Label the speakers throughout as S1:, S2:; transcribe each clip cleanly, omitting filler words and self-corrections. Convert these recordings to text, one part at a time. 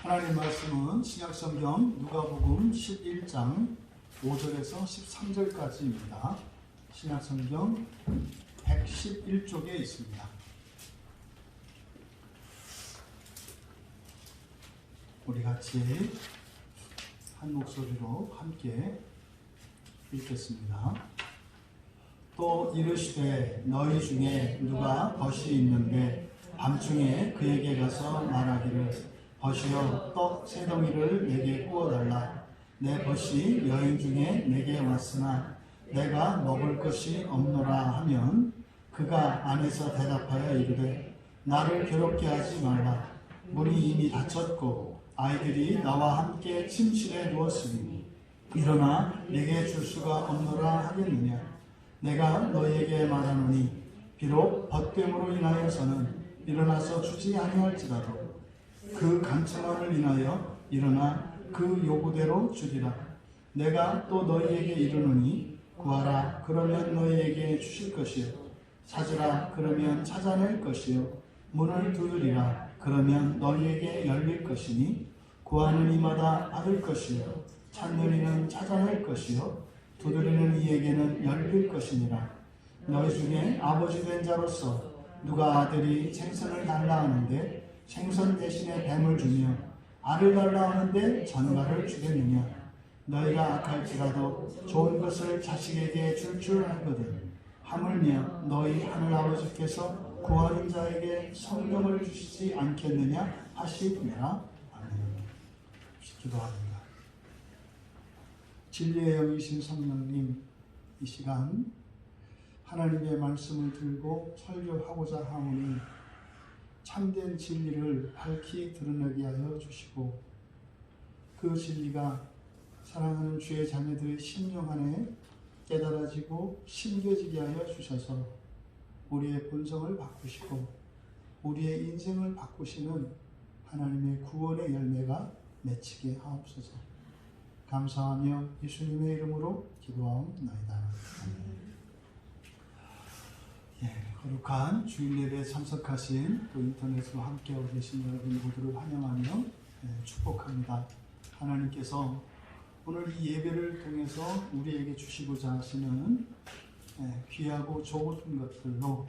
S1: 하나님 말씀은 신약성경 누가복음 11장 5절에서 13절까지입니다. 신약성경 111쪽에 있습니다. 우리 같이 한 목소리로 함께 읽겠습니다. 또 이르시되 너희 중에 누가 벗이 있는데 밤중에 그에게 가서 말하기를 벗이여 떡 세 덩이를 내게 구워달라. 내 벗이 여행 중에 내게 왔으나 내가 먹을 것이 없노라 하면 그가 안에서 대답하여 이르되 나를 괴롭게 하지 말라. 문이 이미 닫혔고 아이들이 나와 함께 침실에 누웠으니 일어나 내게 줄 수가 없노라 하겠느냐. 내가 너희에게 말하노니 비록 벗됨으로 인하여서는 일어나서 주지 아니할지라도 그 간청함을 인하여 일어나 그 요구대로 주리라. 내가 또 너희에게 이르노니 구하라 그러면 너희에게 주실 것이요 찾으라 그러면 찾아낼 것이요 문을 두드리라 그러면 너희에게 열릴 것이니 구하는 이마다 받을 것이요 찾는 이는 찾아낼 것이요 두드리는 이에게는 열릴 것이니라. 너희 중에 아버지 된 자로서 누가 아들이 생선을 달라 하는데 생선 대신에 뱀을 주며 알을 달라 하는데 전갈을 주겠느냐. 너희가 악할지라도 좋은 것을 자식에게 줄 알거든. 하물며 너희 하늘 아버지께서 구하는 자에게 성령을 주시지 않겠느냐 하시니라. 아멘. 기도합니다. 진리의 영이신 성령님, 이 시간 하나님의 말씀을 들고 설교하고자 하오니 참된 진리를 밝히 드러내게 하여 주시고 그 진리가 사랑하는 주의 자녀들의 심령 안에 깨달아지고 심겨지게 하여 주셔서 우리의 본성을 바꾸시고 우리의 인생을 바꾸시는 하나님의 구원의 열매가 맺히게 하옵소서. 감사하며 예수님의 이름으로 기도하옵나이다. 거룩한 주일 예배에 참석하신 또 인터넷으로 함께하고 계신 여러분 모두를 환영하며 축복합니다. 하나님께서 오늘 이 예배를 통해서 우리에게 주시고자 하시는 귀하고 좋은 것들로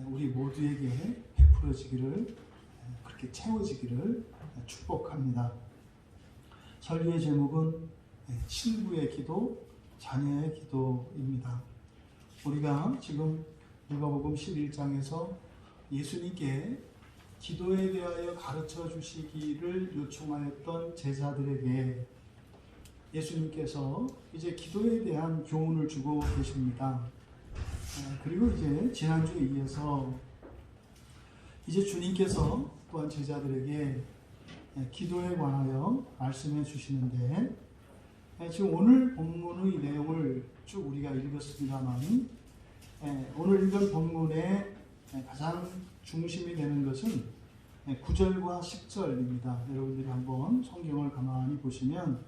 S1: 우리 모두에게 베풀어지기를 그렇게 채워지기를 축복합니다. 설교의 제목은 친구의 기도, 자녀의 기도입니다. 우리가 지금 누가복음 11장에서 예수님께 기도에 대하여 가르쳐 주시기를 요청하였던 제자들에게 예수님께서 이제 기도에 대한 교훈을 주고 계십니다. 그리고 이제 지난주에 이어서 이제 주님께서 또한 제자들에게 기도에 관하여 말씀해 주시는데 지금 오늘 본문의 내용을 쭉 우리가 읽었습니다만 오늘 읽은 본문의 가장 중심이 되는 것은 9절과 10절입니다. 여러분들이 한번 성경을 가만히 보시면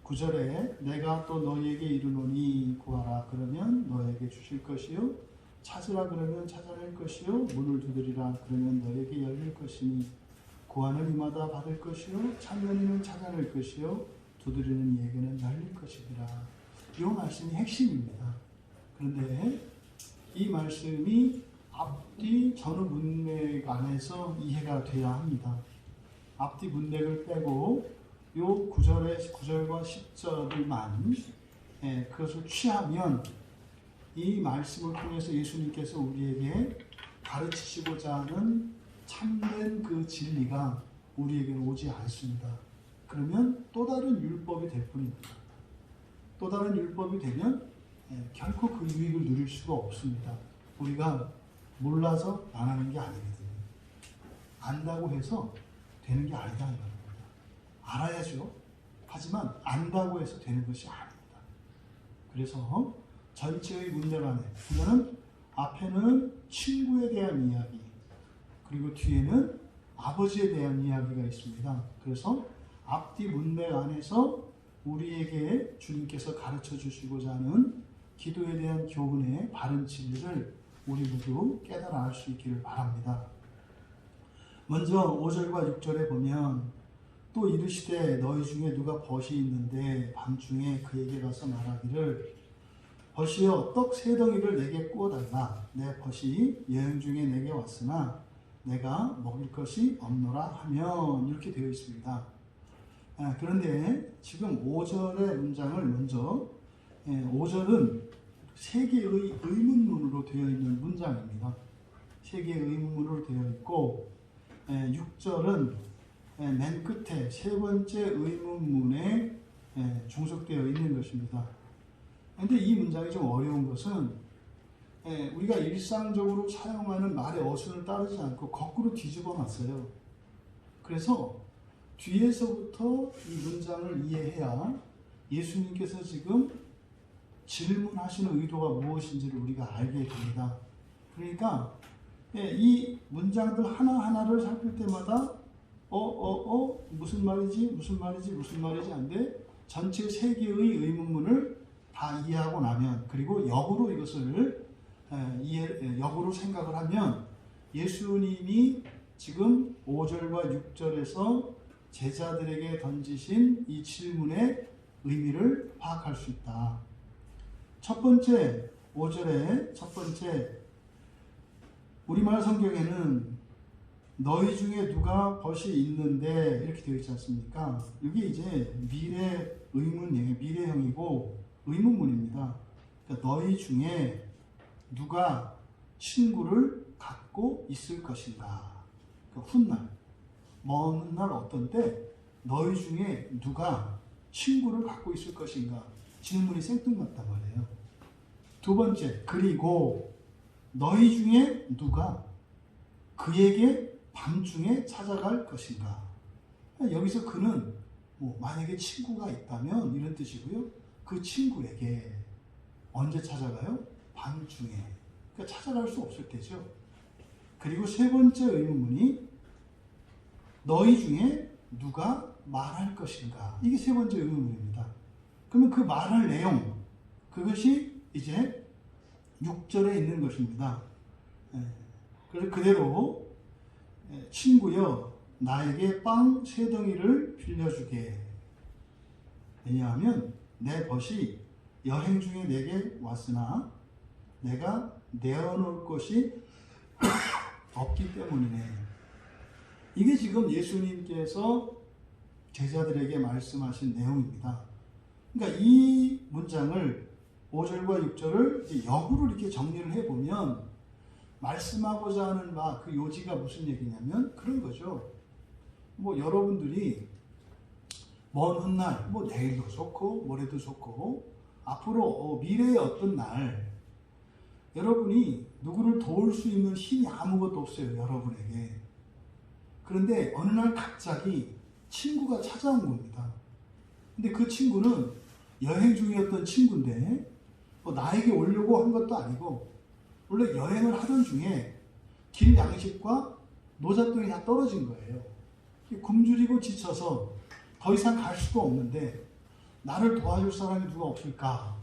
S1: 9절에 내가 또 너희에게 이르노니 구하라 그러면 너희에게 주실 것이요 찾으라 그러면 찾아낼 것이요 문을 두드리라 그러면 너희에게 열릴 것이니 구하는 이마다 받을 것이요 찾는 이는 찾아낼 것이요 두드리는 이에게는 열릴 것이니라. 이 말씀이 핵심입니다. 그런데 이 말씀이 앞뒤 전후 문맥 안에서 이해가 돼야 합니다. 앞뒤 문맥을 빼고 요 9절과 10절만 그것을 취하면 이 말씀을 통해서 예수님께서 우리에게 가르치시고자 하는 참된 그 진리가 우리에게 오지 않습니다. 그러면 또 다른 율법이 될 뿐입니다. 또 다른 율법이 되면 결코 그 유익을 누릴 수가 없습니다. 우리가 몰라서 안 하는 게 아니거든요. 안다고 해서 되는 게 아니다 이겁니다. 알아야죠. 하지만 안다고 해서 되는 것이 아닙니다. 그래서 전체의 문맥 안에 이거는 앞에는 친구에 대한 이야기 그리고 뒤에는 아버지에 대한 이야기가 있습니다. 그래서 앞뒤 문맥 안에서 우리에게 주님께서 가르쳐 주시고자 하는 기도에 대한 교훈의 바른 진리를 우리 모두 깨달아 알 수 있기를 바랍니다. 먼저 5절과 6절에 보면 또 이르시되 너희 중에 누가 벗이 있는데 밤중에 그에게 가서 말하기를 벗이여 떡 세 덩이를 내게 구워달라. 내 벗이 여행 중에 내게 왔으나 내가 먹일 것이 없노라 하면, 이렇게 되어 있습니다. 그런데 지금 5절의 문장을 먼저, 5절은 세 개의 의문문으로 되어 있는 문장입니다. 세 개의 의문문으로 되어 있고, 6절은 맨 끝에 세 번째 의문문에 종속되어 있는 것입니다. 그런데 이 문장이 좀 어려운 것은 우리가 일상적으로 사용하는 말의 어순을 따르지 않고 거꾸로 뒤집어 놨어요. 그래서 뒤에서부터 이 문장을 이해해야 예수님께서 지금 질문하시는 의도가 무엇인지를 우리가 알게 됩니다. 그러니까 이 문장들 하나하나를 살필 때마다 무슨 말이지 한데 전체 세 개의 의문문을 다 이해하고 나면, 그리고 역으로 이것을 역으로 생각을 하면 예수님이 지금 5절과 6절에서 제자들에게 던지신 이 질문의 의미를 파악할 수 있다. 첫 번째, 5절의 첫 번째, 우리말 성경에는 너희 중에 누가 벗이 있는데 이렇게 되어 있지 않습니까? 이게 이제 미래 의문이에요. 미래형이고 의문문입니다. 그러니까 너희 중에 누가 친구를 갖고 있을 것인가? 그러니까 훗날, 먼 훗날 어떤 때 너희 중에 누가 친구를 갖고 있을 것인가? 질문이 생뚱맞단 말이에요. 두 번째, 그리고 너희 중에 누가 그에게 밤중에 찾아갈 것인가? 여기서 그는 만약에 친구가 있다면 이런 뜻이고요. 그 친구에게 언제 찾아가요? 밤중에. 그러니까 찾아갈 수 없을 때죠. 그리고 세 번째 의문문이 너희 중에 누가 말할 것인가? 이게 세 번째 의문문입니다. 그러면 그 말할 내용, 그것이 이제 6절에 있는 것입니다. 그래서 그대로 친구여 나에게 빵 세 덩이를 빌려주게. 왜냐하면 내 벗이 여행 중에 내게 왔으나 내가 내어놓을 것이 없기 때문이네. 이게 지금 예수님께서 제자들에게 말씀하신 내용입니다. 그러니까 이 문장을 5절과 6절을 역으로 이렇게 정리를 해보면 말씀하고자 하는 바, 그 요지가 무슨 얘기냐면 그런 거죠. 여러분들이 먼 훗날, 내일도 좋고 모레도 좋고 앞으로 미래의 어떤 날 여러분이 누구를 도울 수 있는 힘이 아무것도 없어요. 여러분에게. 그런데 어느 날 갑자기 친구가 찾아온 겁니다. 근데 그 친구는 여행 중이었던 친구인데 나에게 오려고 한 것도 아니고 원래 여행을 하던 중에 길 양식과 노잣돈이 다 떨어진 거예요. 굶주리고 지쳐서 더 이상 갈 수가 없는데 나를 도와줄 사람이 누가 없을까?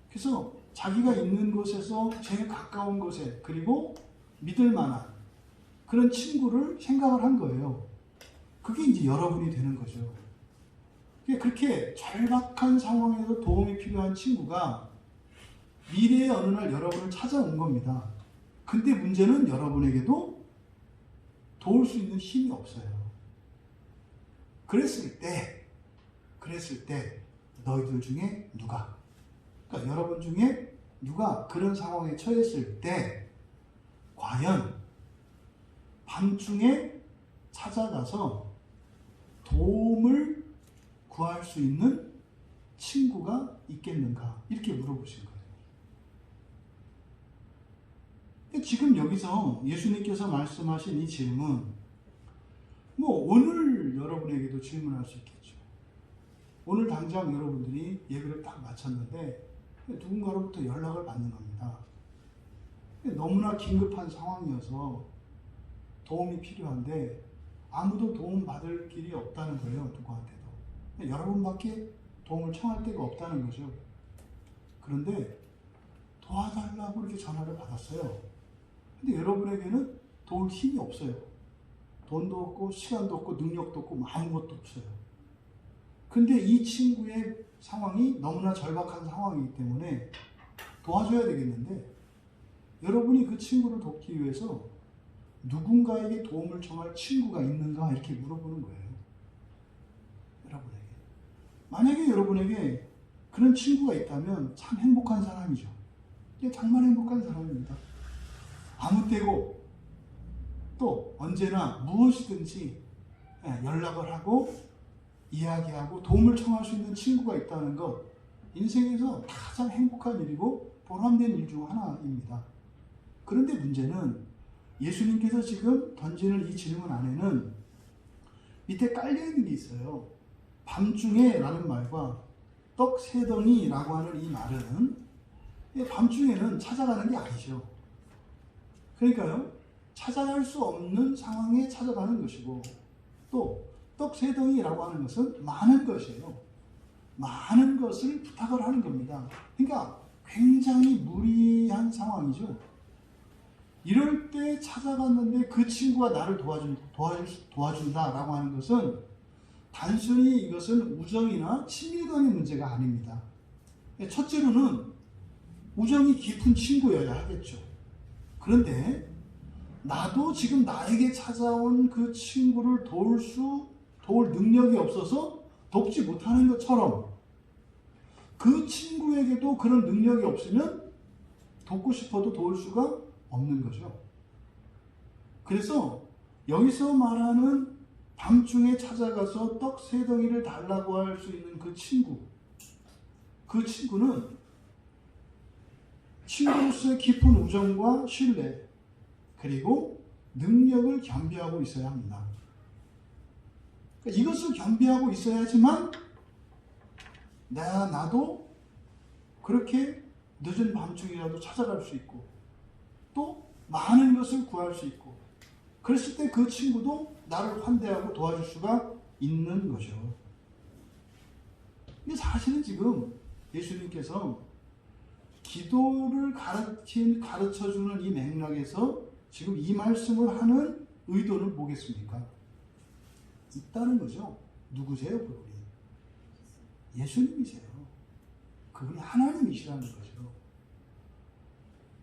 S1: 그래서 자기가 있는 곳에서 제일 가까운 곳에, 그리고 믿을 만한 그런 친구를 생각을 한 거예요. 그게 이제 여러분이 되는 거죠. 그렇게 절박한 상황에서 도움이 필요한 친구가 미래의 어느 날 여러분을 찾아온 겁니다. 근데 문제는 여러분에게도 도울 수 있는 힘이 없어요. 그랬을 때 너희들 중에 누가, 그러니까 여러분 중에 누가 그런 상황에 처했을 때 과연 밤중에 찾아가서 도움을 구할 수 있는 친구가 있겠는가? 이렇게 물어보신 거예요. 지금 여기서 예수님께서 말씀하신 이 질문, 오늘 여러분에게도 질문할 수 있겠죠. 오늘 당장 여러분들이 예배를 딱 마쳤는데 누군가로부터 연락을 받는 겁니다. 너무나 긴급한 상황이어서 도움이 필요한데 아무도 도움 받을 길이 없다는 거예요. 누구한테도. 여러분밖에 도움을 청할 데가 없다는 거죠. 그런데 도와달라고 이렇게 전화를 받았어요. 근데 여러분에게는 도울 힘이 없어요. 돈도 없고 시간도 없고 능력도 없고 아무것도 없어요. 근데 이 친구의 상황이 너무나 절박한 상황이기 때문에 도와줘야 되겠는데 여러분이 그 친구를 돕기 위해서 누군가에게 도움을 청할 친구가 있는가 이렇게 물어보는 거예요. 여러분에게. 만약에 여러분에게 그런 친구가 있다면 참 행복한 사람이죠. 이게 정말 행복한 사람입니다. 아무 때고 또 언제나 무엇이든지 연락을 하고 이야기하고 도움을 청할 수 있는 친구가 있다는 것, 인생에서 가장 행복한 일이고 보람된 일 중 하나입니다. 그런데 문제는 예수님께서 지금 던지는 이 질문 안에는 밑에 깔려있는 게 있어요. 밤중에 라는 말과 떡 세 덩이라고 하는 이 말은 밤중에는 찾아가는 게 아니죠. 그러니까요, 찾아갈 수 없는 상황에 찾아가는 것이고 또 떡 세 덩이라고 하는 것은 많은 것이에요. 많은 것을 부탁을 하는 겁니다. 그러니까 굉장히 무리한 상황이죠. 이럴 때 찾아갔는데 그 친구가 나를 도와준다라고 하는 것은 단순히 이것은 우정이나 친밀감의 문제가 아닙니다. 첫째로는 우정이 깊은 친구여야 하겠죠. 그런데 나도 지금 나에게 찾아온 그 친구를 도울 능력이 없어서 돕지 못하는 것처럼 그 친구에게도 그런 능력이 없으면 돕고 싶어도 도울 수가 없는 거죠. 그래서 여기서 말하는 밤중에 찾아가서 떡 세 덩이를 달라고 할 수 있는 그 친구는 친구로서의 깊은 우정과 신뢰 그리고 능력을 겸비하고 있어야 합니다. 그러니까 이것을 겸비하고 있어야지만 나도 그렇게 늦은 밤중이라도 찾아갈 수 있고 또 많은 것을 구할 수 있고 그랬을 때 그 친구도 나를 환대하고 도와줄 수가 있는 거죠. 근데 사실은 지금 예수님께서 기도를 가르쳐주는 이 맥락에서 지금 이 말씀을 하는 의도는 뭐겠습니까? 있다는 거죠. 누구세요, 그분이? 예수님이세요. 그분이 하나님이시라는 거죠.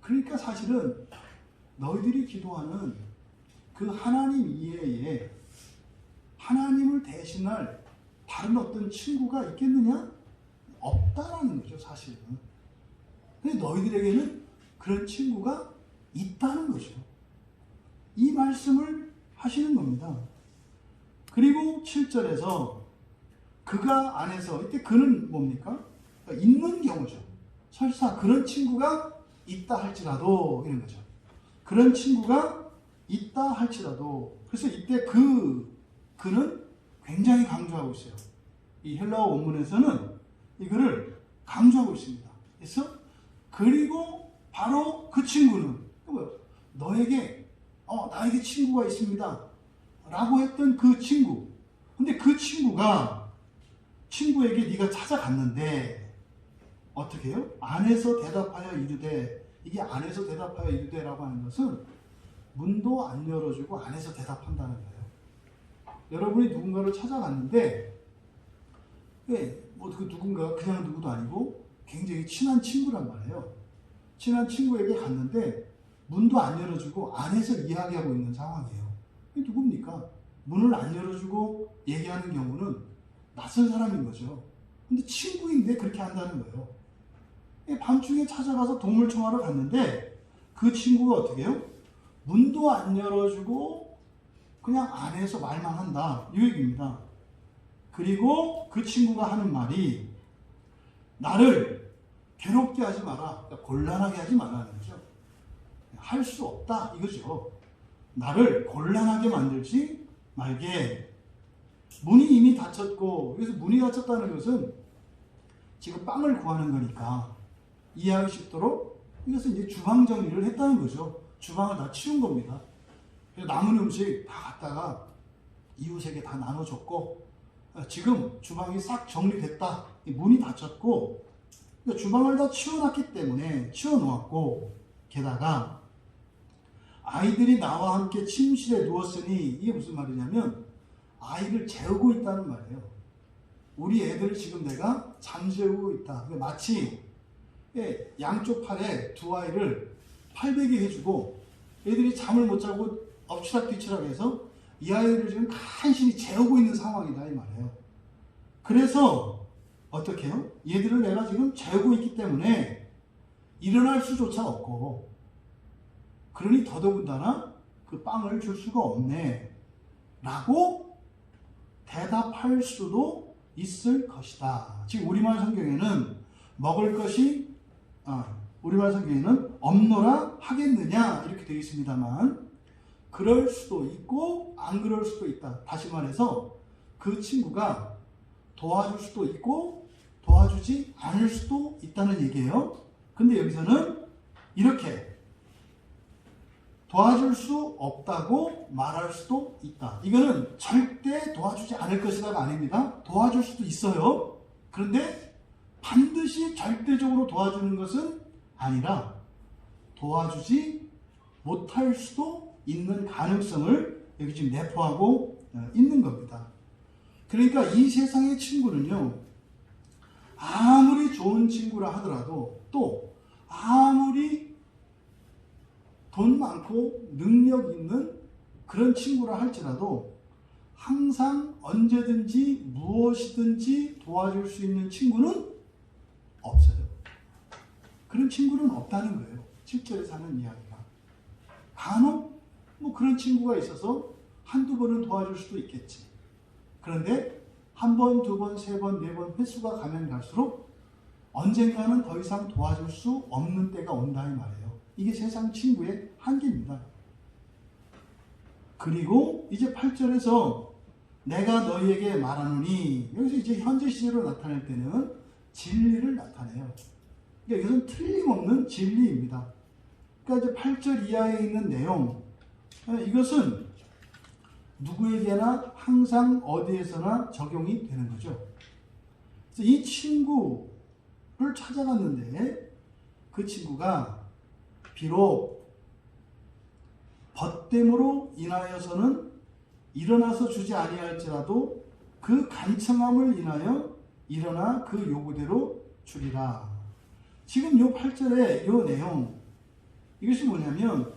S1: 그러니까 사실은 너희들이 기도하는 그 하나님 이외에 하나님을 대신할 다른 어떤 친구가 있겠느냐? 없다라는 거죠, 사실은. 근데 너희들에게는 그런 친구가 있다는 거죠. 이 말씀을 하시는 겁니다. 그리고 7절에서 그가 안에서, 이때 그는 뭡니까? 그러니까 있는 경우죠. 설사 그런 친구가 있다 할지라도 이런 거죠. 그런 친구가 있다 할지라도 그래서 이때 그는 굉장히 강조하고 있어요. 이 헬라어 원문에서는 이거를 강조하고 있습니다. 그래서 그리고 바로 그 친구는 너에게 나에게 친구가 있습니다 라고 했던 그 친구. 근데 그 친구에게 네가 찾아갔는데 어떻게 해요? 안에서 대답하여 이르되, 이게 안에서 대답하여 이르되라고 하는 것은 문도 안 열어주고 안에서 대답한다는 거예요. 여러분이 누군가를 찾아갔는데 그 누군가 그냥 누구도 아니고 굉장히 친한 친구란 말이에요. 친한 친구에게 갔는데 문도 안 열어주고 안에서 이야기하고 있는 상황이에요. 이게 누굽니까? 문을 안 열어주고 얘기하는 경우는 낯선 사람인 거죠. 근데 친구인데 그렇게 한다는 거예요. 밤중에 찾아가서 도움을 청하러 갔는데 그 친구가 어떻게 해요? 문도 안 열어주고 그냥 안에서 말만 한다. 이 얘기입니다. 그리고 그 친구가 하는 말이 나를 괴롭게 하지 마라. 그러니까 곤란하게 하지 말라는 거죠. 할 수 없다 이거죠. 나를 곤란하게 만들지 말게. 문이 이미 닫혔고, 그래서 문이 닫혔다는 것은 지금 빵을 구하는 거니까 이해하기 쉽도록 이것은 이제 주방 정리를 했다는 거죠. 주방을 다 치운 겁니다. 그래서 남은 음식 다 갖다가 이웃에게 다 나눠줬고 지금 주방이 싹 정리됐다. 문이 닫혔고 그러니까 주방을 다 치워놨기 때문에 치워놓았고 게다가 아이들이 나와 함께 침실에 누웠으니 이게 무슨 말이냐면 아이를 재우고 있다는 말이에요. 우리 애들을 지금 내가 잠재우고 있다. 마치 양쪽 팔에 두 아이를 팔베개 해주고 애들이 잠을 못 자고 엎치락뒤치락 해서 이 아이를 지금 간신히 재우고 있는 상황이다 이 말이에요. 그래서 어떻게 해요? 얘들을 내가 지금 재우고 있기 때문에 일어날 수조차 없고 그러니 더더군다나 그 빵을 줄 수가 없네 라고 대답할 수도 있을 것이다. 지금 우리말 성경에는 먹을 것이 우리말 성경에는 없노라 하겠느냐 이렇게 되어 있습니다만 그럴 수도 있고 안 그럴 수도 있다. 다시 말해서 그 친구가 도와줄 수도 있고 도와주지 않을 수도 있다는 얘기예요. 근데 여기서는 이렇게 도와줄 수 없다고 말할 수도 있다. 이거는 절대 도와주지 않을 것이다가 아닙니다. 도와줄 수도 있어요. 그런데 반드시 절대적으로 도와주는 것은 아니라 도와주지 못할 수도 있는 가능성을 여기 지금 내포하고 있는 겁니다. 그러니까 이 세상의 친구는요, 아무리 좋은 친구라 하더라도 또 아무리 돈 많고 능력 있는 그런 친구라 할지라도 항상 언제든지 무엇이든지 도와줄 수 있는 친구는 없어요. 그런 친구는 없다는 거예요. 7절에 사는 이야기가. 간혹 뭐 그런 친구가 있어서 한두 번은 도와줄 수도 있겠지. 그런데 한 번, 두 번, 세 번, 네 번 횟수가 가면 갈수록 언젠가는 더 이상 도와줄 수 없는 때가 온다 이 말이에요. 이게 세상 친구의 한계입니다. 그리고 이제 8절에서 내가 너희에게 말하노니 여기서 이제 현재 시제로 나타낼 때는 진리를 나타내요. 그러니까 이것은 틀림없는 진리입니다. 그러니까 이제 8절 이하에 있는 내용 이것은 누구에게나 항상 어디에서나 적용이 되는 거죠. 그래서 이 친구를 찾아갔는데 그 친구가 비록 벗됨으로 인하여서는 일어나서 주지 아니할지라도 그 간청함을 인하여 일어나 그 요구대로 주리라. 지금 요 8절의 요 내용 이것이 뭐냐면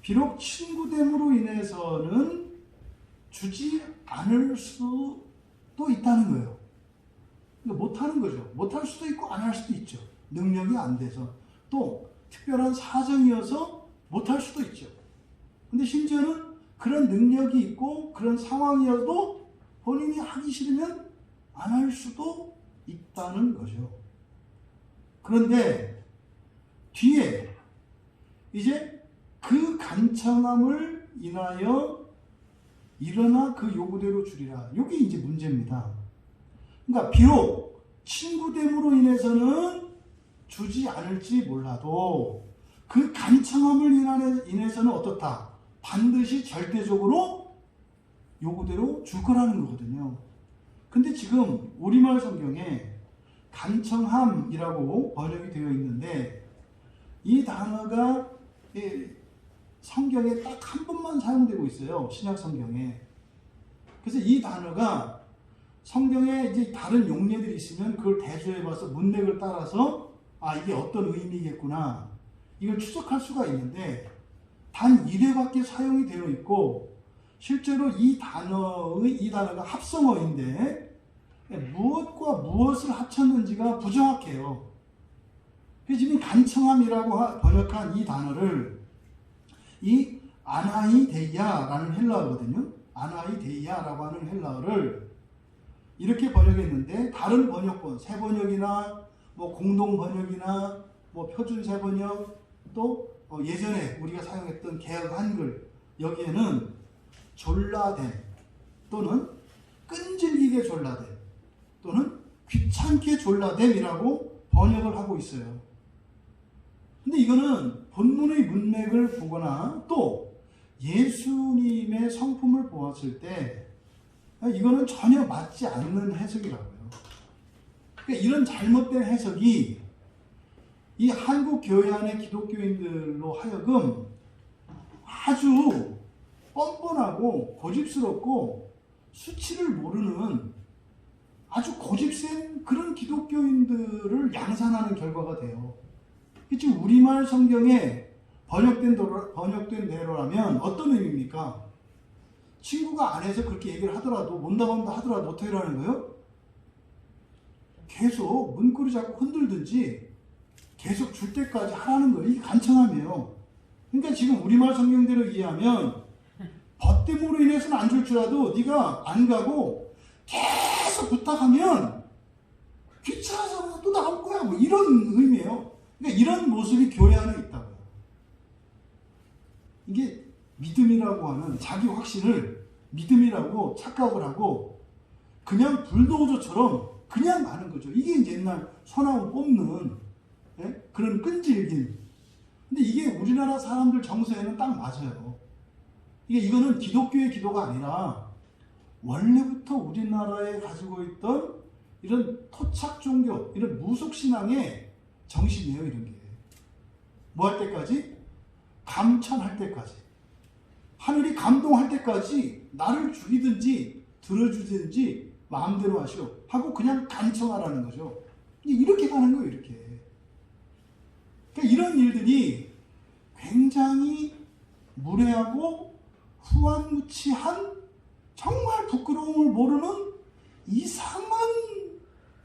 S1: 비록 친구됨으로 인해서는 주지 않을 수도 있다는 거예요. 그러니까 못하는 거죠. 못할 수도 있고 안 할 수도 있죠. 능력이 안 돼서 또 특별한 사정이어서 못할 수도 있죠. 근데 심지어는 그런 능력이 있고 그런 상황이어도 본인이 하기 싫으면 안 할 수도 있다는 거죠. 그런데 뒤에 이제 그 간청함을 인하여 일어나 그 요구대로 주리라. 이게 이제 문제입니다. 그러니까 비록 친구됨으로 인해서는 주지 않을지 몰라도 그 간청함을 인해서는 어떻다? 반드시 절대적으로 요구대로 줄 거라는 거거든요. 근데 지금 우리말 성경에 간청함이라고 번역이 되어 있는데 이 단어가 성경에 딱 한 번만 사용되고 있어요. 신약 성경에. 그래서 이 단어가 성경에 이제 다른 용례들이 있으면 그걸 대조해봐서 문맥을 따라서 이게 어떤 의미겠구나 이걸 추적할 수가 있는데 단 1회밖에 사용이 되어 있고 실제로 이 단어가 합성어인데 무엇과 무엇을 합쳤는지가 부정확해요. 그래서 지금 간청함이라고 번역한 이 단어를 이 아나이데이아라는 헬라어거든요. 아나이데이아라고 하는 헬라어를 이렇게 번역했는데 다른 번역본, 새번역이나 뭐 공동 번역이나 뭐 표준 새번역 또 예전에 우리가 사용했던 개역 한글 여기에는 졸라됨 또는 끈질기게 졸라됨 또는 귀찮게 졸라됨이라고 번역을 하고 있어요. 근데 이거는 본문의 문맥을 보거나 또 예수님의 성품을 보았을 때 이거는 전혀 맞지 않는 해석이라고요. 그러니까 이런 잘못된 해석이 이 한국 교회 안의 기독교인들로 하여금 아주 뻔뻔하고 고집스럽고 수치를 모르는 아주 고집센 그런 기독교인들을 양산하는 결과가 돼요. 지금 우리말 성경에 번역된 대로라면 어떤 의미입니까? 친구가 안에서 그렇게 얘기를 하더라도 못나간다 하더라도 어떻게 하는 거예요? 계속 문고리 잡고 흔들든지 계속 줄 때까지 하라는 거예요. 이게 간청함이에요. 그러니까 지금 우리말 성경대로 이해하면 벗 때문으로 인해서는 안 줄 줄 알아도 네가 안 가고 계속 부탁하면 귀찮아서 또 나올 거야. 뭐 이런 의미예요. 그러니까 이런 모습이 교회 안에 있다고요. 이게 믿음이라고 하는 자기 확신을 믿음이라고 착각을 하고 그냥 불도저처럼 그냥 가는 거죠. 이게 이제 옛날 소나무 뽑는 그런 끈질김. 근데 이게 우리나라 사람들 정서에는 딱 맞아요. 이거는 기독교의 기도가 아니라 원래부터 우리나라에 가지고 있던 이런 토착 종교, 이런 무속 신앙의 정신이에요. 이런 게. 뭐 할 때까지? 감천할 때까지. 하늘이 감동할 때까지 나를 죽이든지 들어주든지 마음대로 하시오 하고 그냥 간청하라는 거죠. 이렇게 가는 거예요. 이렇게. 그러니까 이런 일들이 굉장히 무례하고 후한무치한 정말 부끄러움을 모르는 이상한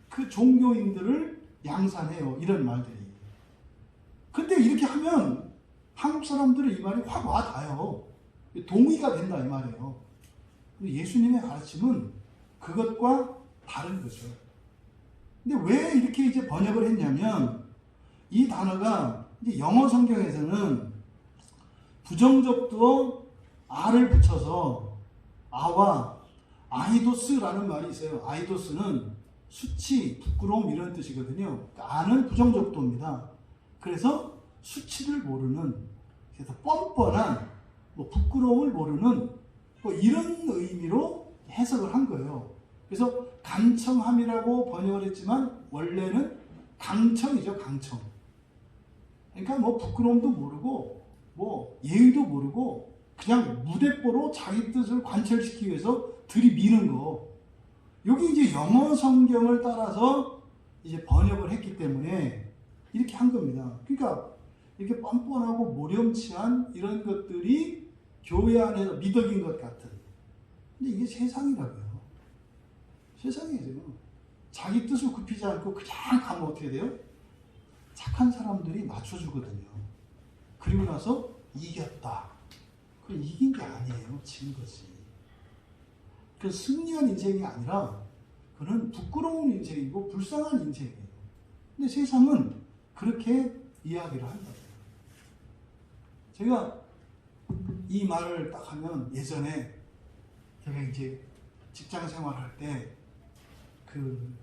S1: 그 종교인들을 양산해요. 이런 말들이. 근데 이렇게 하면 한국 사람들은 이 말이 확 와닿아요. 동의가 된다 이 말이에요. 근데 예수님의 가르침은 그것과 다른 거죠. 근데 왜 이렇게 이제 번역을 했냐면 이 단어가 이제 영어 성경에서는 부정적도 아를 붙여서 아와 아이도스라는 말이 있어요. 아이도스는 수치, 부끄러움 이런 뜻이거든요. 그러니까 아는 부정적도입니다. 그래서 수치를 모르는, 그래서 뻔뻔한, 부끄러움을 모르는 이런 의미로 해석을 한 거예요. 그래서 간청함이라고 번역을 했지만 원래는 강청이죠. 강청. 그러니까 부끄러움도 모르고 예의도 모르고 그냥 무대뽀로 자기 뜻을 관철시키기 위해서 들이미는 거. 여기 이제 영어 성경을 따라서 이제 번역을 했기 때문에 이렇게 한 겁니다. 그러니까 이렇게 뻔뻔하고 모렴치한 이런 것들이 교회 안에서 미덕인 것 같은. 근데 이게 세상이라고요. 세상이죠. 자기 뜻을 굽히지 않고 그냥 가면 어떻게 돼요? 착한 사람들이 맞춰주거든요. 그리고 나서 이겼다. 그럼 이긴 게 아니에요. 진 거지. 그 승리한 인생이 아니라 그는 부끄러운 인생이고 불쌍한 인생이에요. 근데 세상은 그렇게 이야기를 한다고요. 제가 이 말을 딱 하면 예전에 제가 이제 직장 생활할 때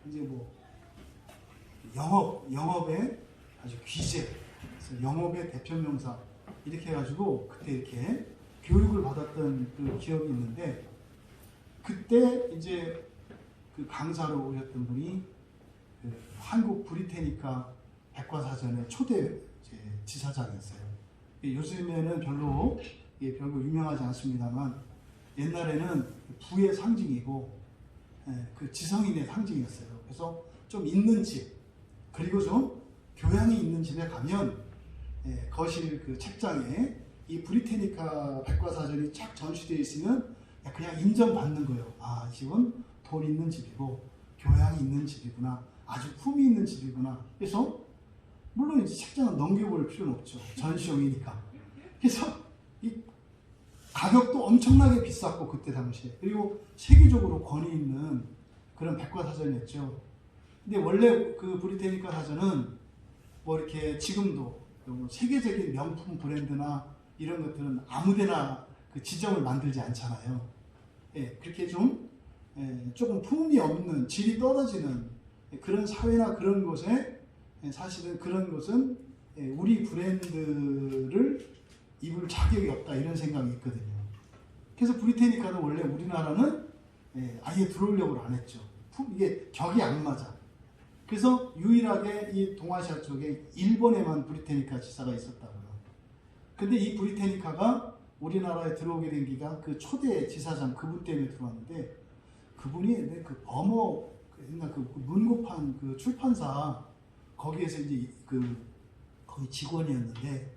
S1: 이제 영업의 아주 귀재, 그래서 영업의 대표명사 이렇게 해가지고 그때 이렇게 교육을 받았던 그 기억이 있는데 그때 이제 그 강사로 오셨던 분이 한국 브리테니카 백과사전의 초대 지사장이었어요. 요즘에는 별로 유명하지 않습니다만 옛날에는 부의 상징이고 그 지성인의 상징이었어요. 그래서 좀 있는 집, 그리고 좀 교양이 있는 집에 가면 거실 그 책장에 이 브리테니카 백과사전이 쫙 전시되어 있으면 그냥 인정받는 거예요. 아, 이 집은 돈 있는 집이고 교양이 있는 집이구나. 아주 품이 있는 집이구나. 그래서 물론 이제 책장은 넘겨볼 필요는 없죠. 전시용이니까. 그래서 이 가격도 엄청나게 비쌌고 그때 당시에. 그리고 세계적으로 권위 있는 그런 백과사전이었죠. 근데 원래 그 브리테니카 사전은 이렇게 지금도 세계적인 명품 브랜드나 이런 것들은 아무데나 그 지점을 만들지 않잖아요. 그렇게 조금 품이 없는, 질이 떨어지는 그런 사회나 그런 곳에 사실은 그런 것은 우리 브랜드를 입을 자격이 없다 이런 생각이 있거든요. 그래서 브리테니카도 원래 우리나라는 아예 들어오려고 안 했죠. 이게 격이 안 맞아. 그래서 유일하게 이 동아시아 쪽에 일본에만 브리테니카 지사가 있었다고요. 근데 이 브리테니카가 우리나라에 들어오게 된 기가 그 초대 지사장 그분 때문에 들어왔는데, 그분이 그 범어 옛날 그 문고판 그 출판사 거기에서 이제 거기 직원이었는데,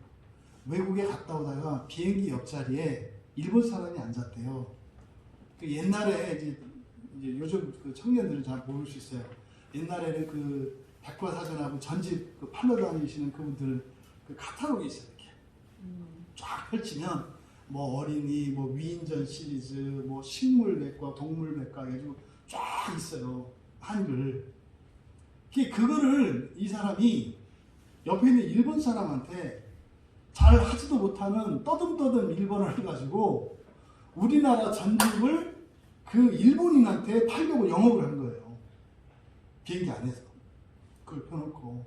S1: 외국에 갔다 오다가 비행기 옆자리에 일본 사람이 앉았대요. 그 옛날에 이제 요즘 그 청년들은 잘 모를 수 있어요. 옛날에는 그 백과사전하고 전집 그 팔러 다니시는 그분들 그 카탈로그 있어요. 이렇게 쫙 펼치면 뭐 어린이, 뭐 위인전 시리즈, 뭐 식물백과 동물백과 해가지고 쫙 있어요. 한글. 그거를 이 사람이 옆에 있는 일본 사람한테 잘 하지도 못하는 떠듬떠듬 일본어를 해가지고 우리나라 전집을 그 일본인한테 팔려고 영업을 한 거예요. 비행기 안에서. 그걸 펴놓고,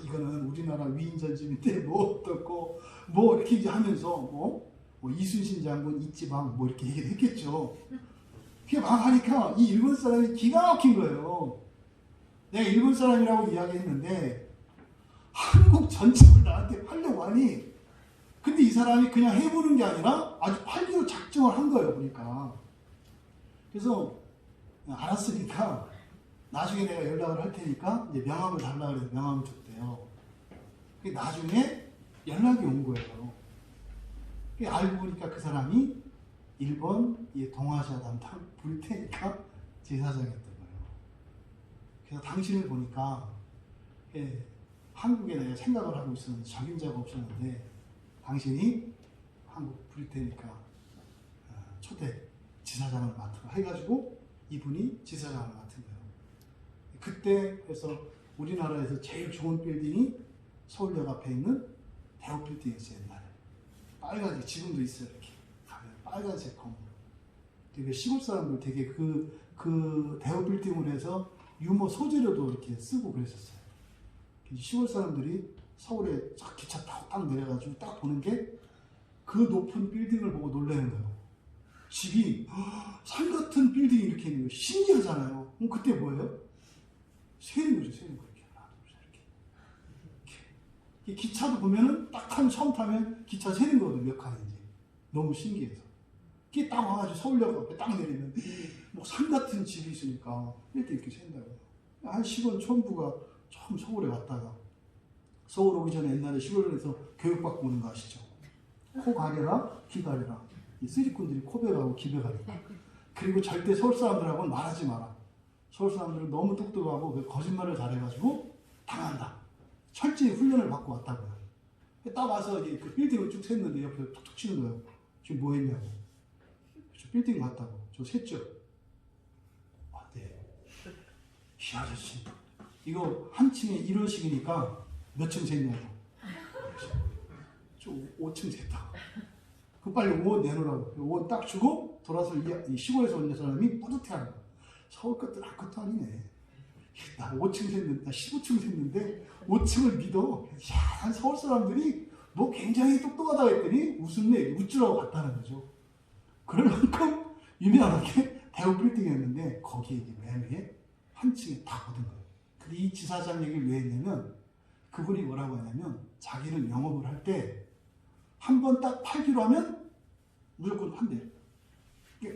S1: 이거는 우리나라 위인 전집인데 뭐 어떻고 뭐 이렇게 이제 하면서 뭐 이순신 장군 이지방 뭐 이렇게 얘기를 했겠죠. 그게 막 하니까 이 일본 사람이 기가 막힌 거예요. 내가 일본 사람이라고 이야기했는데 한국 전집을 나한테 팔려고 하니, 근데 이 사람이 그냥 해보는 게 아니라 아주 팔기로 작정을 한 거예요, 보니까. 그래서 알았으니까 나중에 내가 연락을 할 테니까 이제 명함을 달라고 해서 명함을 줬대요. 나중에 연락이 온 거예요. 알고 보니까 그 사람이 일본 동아시아 담당 부를 테니까 제사장이었던 거예요. 그래서 당신을 보니까 한국에 내가 생각을 하고 있었는데 적임자가 없었는데 당신이 한국 부를 테니까 초대 지사장을 맡으라 해가지고 이분이 지사장을 맡은 거예요. 그때 그래서 우리나라에서 제일 좋은 빌딩이 서울역 앞에 있는 대우 빌딩이었어요. 옛날에 빨간색, 지금도 있어요. 이렇게 가면 빨간색 건물. 되게 시골 사람들 되게 그 대우 빌딩으로 해서 유모 소재료도 이렇게 쓰고 그랬었어요. 시골 사람들이 서울에 기차 타고 딱 내려가지고 딱 보는 게 그 높은 빌딩을 보고 놀라는 거예요. 집이 산 같은 빌딩이 이렇게 있는 거예요. 신기하잖아요. 그럼 그때 뭐예요? 세는 거죠. 세는 거. 이렇게 하나, 둘, 셋, 이렇게. 기차도 보면은 딱 처음 타면 기차 세는 거거든요. 몇 칸인지. 너무 신기해서. 그게 딱 와가지고 서울역 앞에 딱 내리면 뭐 산 같은 집이 있으니까 이렇게 센다고. 한 시골 촌부가 처음 서울에 왔다가, 서울 오기 전에 옛날에 시골에서 교육받고 오는 거 아시죠? 코 가려라, 귀 가려라. 이 쓰리꾼들이 코베가고 기베가니까. 그리고 절대 서울 사람들하고는 말하지 마라. 서울 사람들은 너무 똑똑하고 거짓말을 잘해가지고 당한다. 철저히 훈련을 받고 왔다고요. 딱 와서 이제 그 빌딩을 쭉 샜는데 옆에 툭툭 치는 거예요. 지금 뭐 했냐고. 저 빌딩 갔다고. 저 샜죠? 아, 네. 이 아저씨. 이거 한 층에 1호씩이니까 몇 층 샜냐고. 저 5층 샜다고. 그 빨리 5원 내놓으라고. 5원 딱 주고 돌아서 이 시골에서 온 사람이 뿌듯해하는 거야. 서울 것들 아무것도 아니네. 나 5층 샜는데, 나 15층 샜는데 5층을 믿어. 야, 난 서울 사람들이 뭐 굉장히 똑똑하다고 했더니 웃주라고 갔다는 거죠. 그럴 만큼 유명하게 대우 빌딩이었는데 거기에 이제 맨 위에 한 층에 다 묻은 거예요. 근데 이 지사장 얘기를 왜 했냐면, 그분이 뭐라고 하냐면 자기는 영업을 할 때 한 번 딱 팔기로 하면 무조건 판대요.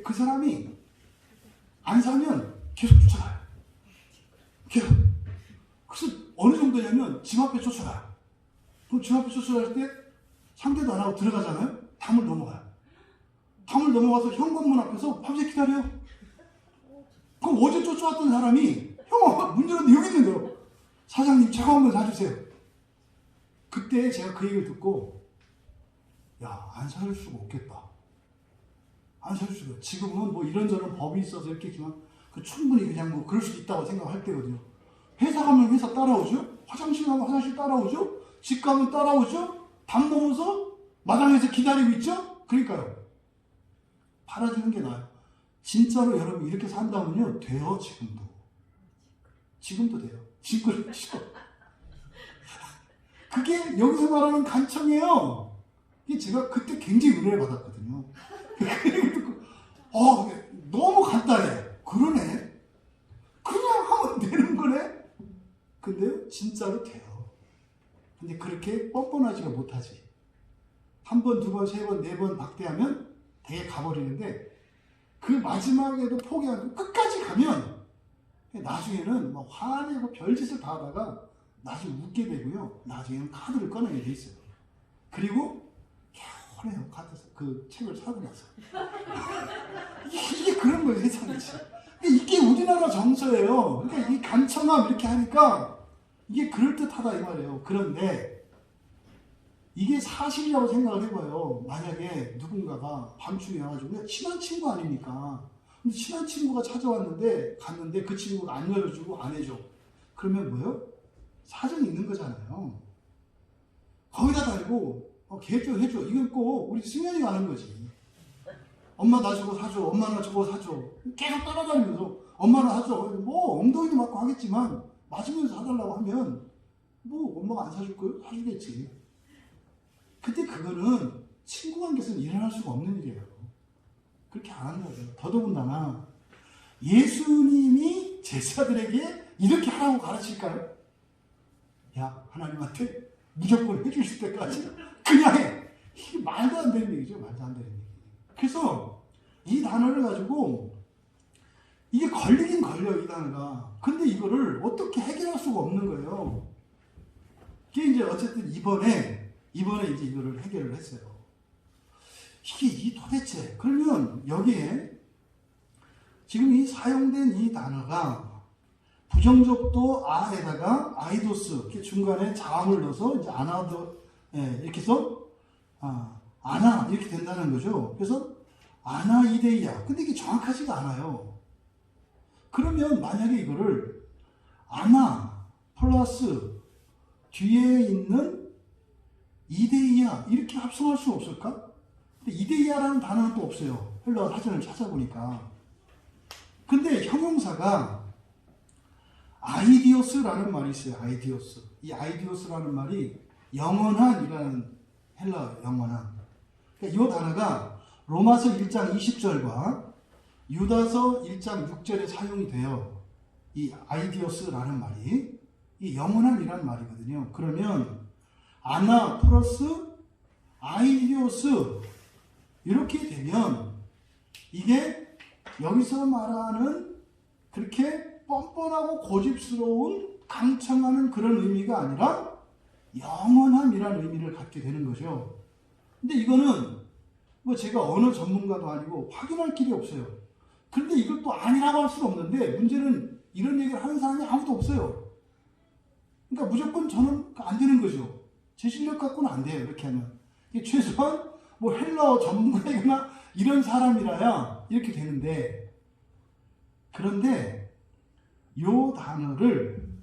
S1: 그 사람이 안 사면 계속 쫓아가요. 계속. 그래서 어느 정도냐면 집 앞에 쫓아가요. 그럼 집 앞에 쫓아갈 때 상대도 안 하고 들어가잖아요. 담을 넘어가요. 담을 넘어가서 현관문 앞에서 밤새 기다려요. 그럼 어제 쫓아왔던 사람이 형 문 열었는데 여기 있는 거예요. 사장님 차가운 거 사주세요. 그때 제가 그 얘기를 듣고, 야, 안 사줄 수가 없겠다. 안 사줄 수가. 지금은 뭐 이런저런 법이 있어서 이렇게지만 충분히 그냥 뭐 그럴 수도 있다고 생각할 때거든요. 회사 가면 회사 따라오죠. 화장실 가면 화장실 따라오죠. 집 가면 따라오죠. 담 넘어서 마당에서 기다리고 있죠. 그러니까요. 팔아주는 게 나아요. 진짜로 여러분 이렇게 산다면요, 돼요. 지금도 돼요. 지금 그렇죠. 그게 여기서 말하는 간청이에요. 이게 제가 그때 굉장히 은혜를 받았거든요. 너무 간단해. 그러네. 그냥 하면 되는 거네. 근데 진짜로 돼요. 근데 그렇게 뻔뻔하지가 못하지. 한 번, 두 번 번, 세 번, 네 번 박대하면 되게 가버리는데 그 마지막에도 포기 안 하고 끝까지 가면 나중에는 막 화내고 별짓을 다 하다가 나중에 웃게 되고요. 나중에는 카드를 꺼내게 돼 있어요. 그리고 개운해요. 그 책을 사고 나서. 이게 그런 거예요, 세상이지. 이게 우리나라 정서예요. 그러니까 이 간청함 이렇게 하니까 이게 그럴듯하다 이 말이에요. 그런데 이게 사실이라고 생각을 해봐요. 만약에 누군가가 밤중에 와가지고 친한 친구 아닙니까? 근데 친한 친구가 찾아왔는데 갔는데 그 친구가 안 열어주고 안 해줘. 그러면 뭐예요? 사정이 있는 거잖아요. 거기다 달고 걔도 해줘. 이건 꼭 우리 승현이가 하는 거지. 엄마 나 저거 사줘. 엄마 나 저거 사줘. 계속 따라다니면서 엄마 나 사줘. 뭐 엉덩이도 맞고 하겠지만 맞으면서 사달라고 하면 뭐 엄마가 안 사줄 거예요? 사주겠지. 근데 그거는 친구 관계에서는 일어날 수가 없는 일이에요. 그렇게 안 한다고요. 더더군다나 예수님이 제자들에게 이렇게 하라고 가르칠까요? 야, 하나님한테 무조건 해주실 때까지 그냥 해. 이게 말도 안 되는 얘기죠. 말도 안 되는 얘기. 그래서 이 단어를 가지고 이게 걸리긴 걸려, 이 단어가. 근데 이거를 어떻게 해결할 수가 없는 거예요. 이게 이제 어쨌든 이번에 이제 이거를 해결을 했어요. 이게 도대체 그러면 여기에 지금 이 사용된 이 단어가 부정적도 아에다가 아이도스 이렇게 중간에 자음을 넣어서 이제 아나도 이렇게 해서 아나 이렇게 된다는 거죠. 그래서 아나이데이아. 근데 이게 정확하지가 않아요. 그러면 만약에 이거를 아나 플러스 뒤에 있는 이데이아 이렇게 합성할 수 없을까? 근데 이데이아라는 단어는 또 없어요. 헬라 사전을 찾아보니까. 근데 형용사가 아이디오스라는 말이 있어요. 아이디오스. 이 아이디오스라는 말이 영원한이라는 헬라 영원한. 그러니까 이 단어가 로마서 1장 20절과 유다서 1장 6절에 사용이 돼요. 이 아이디오스라는 말이 이 영원한이라는 말이거든요. 그러면 아나 플러스 아이디오스 이렇게 되면 이게 여기서 말하는 그렇게 뻔뻔하고 고집스러운 강청하는 그런 의미가 아니라 영원함이라는 의미를 갖게 되는 거죠. 근데 이거는 뭐 제가 언어 전문가도 아니고 확인할 길이 없어요. 그런데 이것도 아니라고 할 수는 없는데 문제는 이런 얘기를 하는 사람이 아무도 없어요. 그러니까 무조건 저는 안 되는 거죠. 제 실력 갖고는 안 돼요. 이렇게 하면. 최소한 뭐 헬라어 전문가이거나 이런 사람이라야 이렇게 되는데 그런데 요 단어를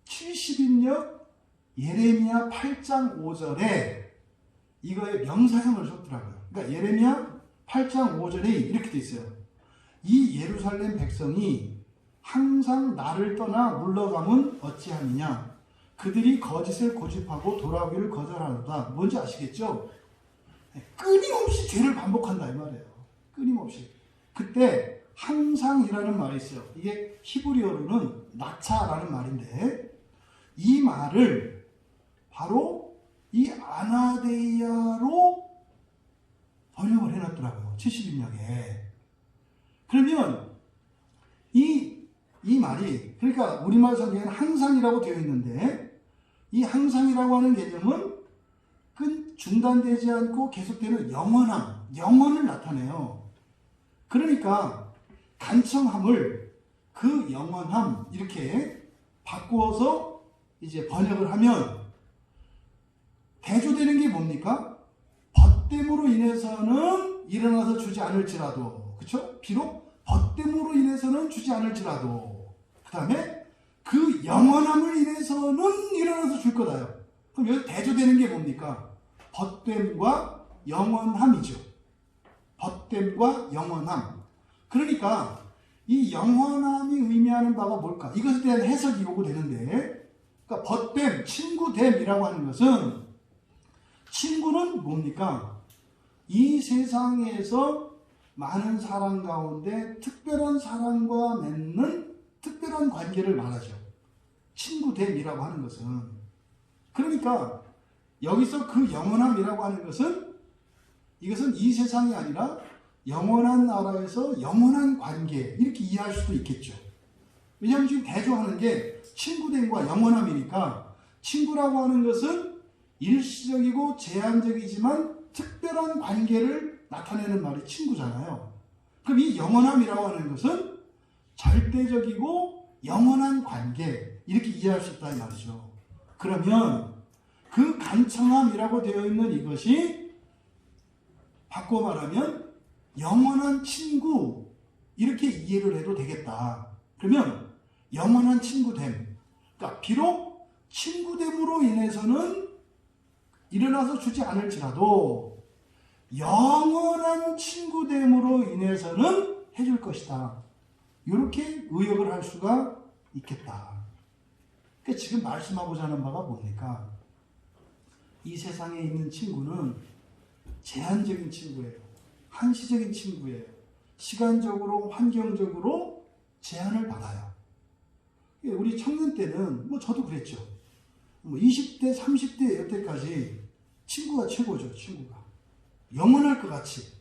S1: 70인역 예레미야 8장 5절에 이거에 명사형을 줬더라고요. 그러니까 예레미야 8장 5절에 이렇게 돼 있어요. 이 예루살렘 백성이 항상 나를 떠나 물러가면 어찌하느냐. 그들이 거짓을 고집하고 돌아오기를 거절하노다. 뭔지 아시겠죠? 끊임없이 죄를 반복한다 이 말이에요. 끊임없이. 그때 항상이라는 말이 있어요. 이게 히브리어로는 나차라는 말인데 이 말을 바로 이 아나데이아로 번역을 해놨더라고요. 70인역에. 그러면 이 말이 그러니까 우리말 성경에는 항상이라고 되어 있는데 이 항상이라고 하는 개념은 중단되지 않고 계속되는 영원함, 영원을 나타내요. 그러니까 간청함을 그 영원함 이렇게 바꾸어서 이제 번역을 하면 대조되는 게 뭡니까? 벗됨으로 인해서는 일어나서 주지 않을지라도, 그렇죠? 비록 벗됨으로 인해서는 주지 않을지라도, 그 다음에 그 영원함을 인해서는 일어나서 줄 거다요. 그럼 여기 대조되는 게 뭡니까? 벗됨과 영원함이죠. 벗됨과 영원함. 그러니까 이 영원함이 의미하는 바가 뭘까? 이것에 대한 해석이 요구되는데, 그러니까 벗됨, 친구됨이라고 하는 것은 친구는 뭡니까? 이 세상에서 많은 사람 가운데 특별한 사람과 맺는 특별한 관계를 말하죠. 친구됨이라고 하는 것은. 그러니까 여기서 그 영원함이라고 하는 것은 이것은 이 세상이 아니라 영원한 나라에서 영원한 관계 이렇게 이해할 수도 있겠죠. 왜냐하면 지금 대조하는 게 친구됨과 영원함이니까 친구라고 하는 것은 일시적이고 제한적이지만 특별한 관계를 나타내는 말이 친구잖아요. 그럼 이 영원함이라고 하는 것은 절대적이고 영원한 관계 이렇게 이해할 수 있다는 말이죠. 그러면 그 간청함이라고 되어 있는 이것이 바꿔 말하면 영원한 친구 이렇게 이해를 해도 되겠다. 그러면 영원한 친구됨, 그러니까 비록 친구됨으로 인해서는 일어나서 주지 않을지라도 영원한 친구됨으로 인해서는 해줄 것이다. 이렇게 의역을 할 수가 있겠다. 그러니까 지금 말씀하고자 하는 바가 뭡니까? 이 세상에 있는 친구는 제한적인 친구예요. 한시적인 친구예요. 시간적으로, 환경적으로 제한을 받아요. 우리 청년 때는, 저도 그랬죠. 20대, 30대 여태까지 친구가 최고죠, 친구가. 영원할 것 같이.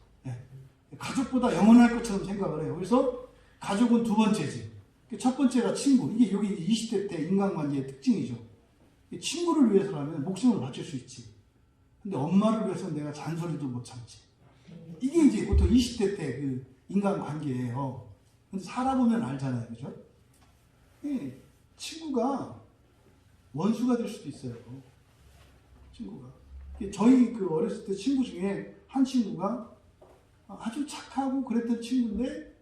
S1: 가족보다 영원할 것처럼 생각을 해요. 그래서 가족은 두 번째지. 첫 번째가 친구. 이게 여기 20대 때 인간관계의 특징이죠. 친구를 위해서라면 목숨을 바칠 수 있지. 근데 엄마를 위해서는 내가 잔소리도 못 참지. 이게 이제 보통 20대 때 그 인간관계예요. 근데 살아보면 알잖아요. 그죠? 친구가 원수가 될 수도 있어요. 친구가. 저희 그 어렸을 때 친구 중에 한 친구가 아주 착하고 그랬던 친구인데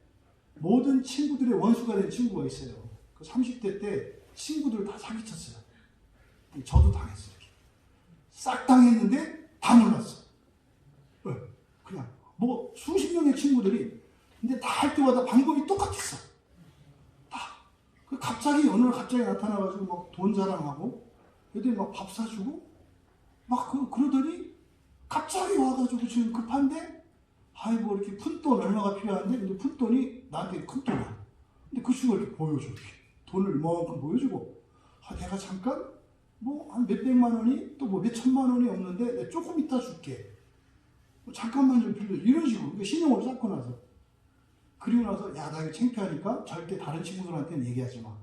S1: 모든 친구들의 원수가 된 친구가 있어요. 그 30대 때 친구들 다 사기쳤어요. 저도 당했어요. 싹 당했는데 다 몰랐어. 왜? 그냥 수십 명의 친구들이 근데 다 할 때마다 방법이 똑같았어. 다. 갑자기 어느 날 갑자기 나타나가지고 막 돈 자랑하고 애들이 막 밥 사주고 막 그러더니 갑자기 와가지고 지금 급한데 아이고 이렇게 푼돈 얼마가 필요한데 근데 푼돈이 나한테 큰 돈이야. 근데 그 친구가 이렇게 보여줘. 돈을 이만큼 보여주고 내가 잠깐 한 몇백만 원이 또 몇 천만 원이 없는데 내가 조금 이따 줄게. 잠깐만 좀 빌려. 이런 식으로 신용을 쌓고 나서 그리고 나서 야 나 이거 창피하니까 절대 다른 친구들한테는 얘기하지 마.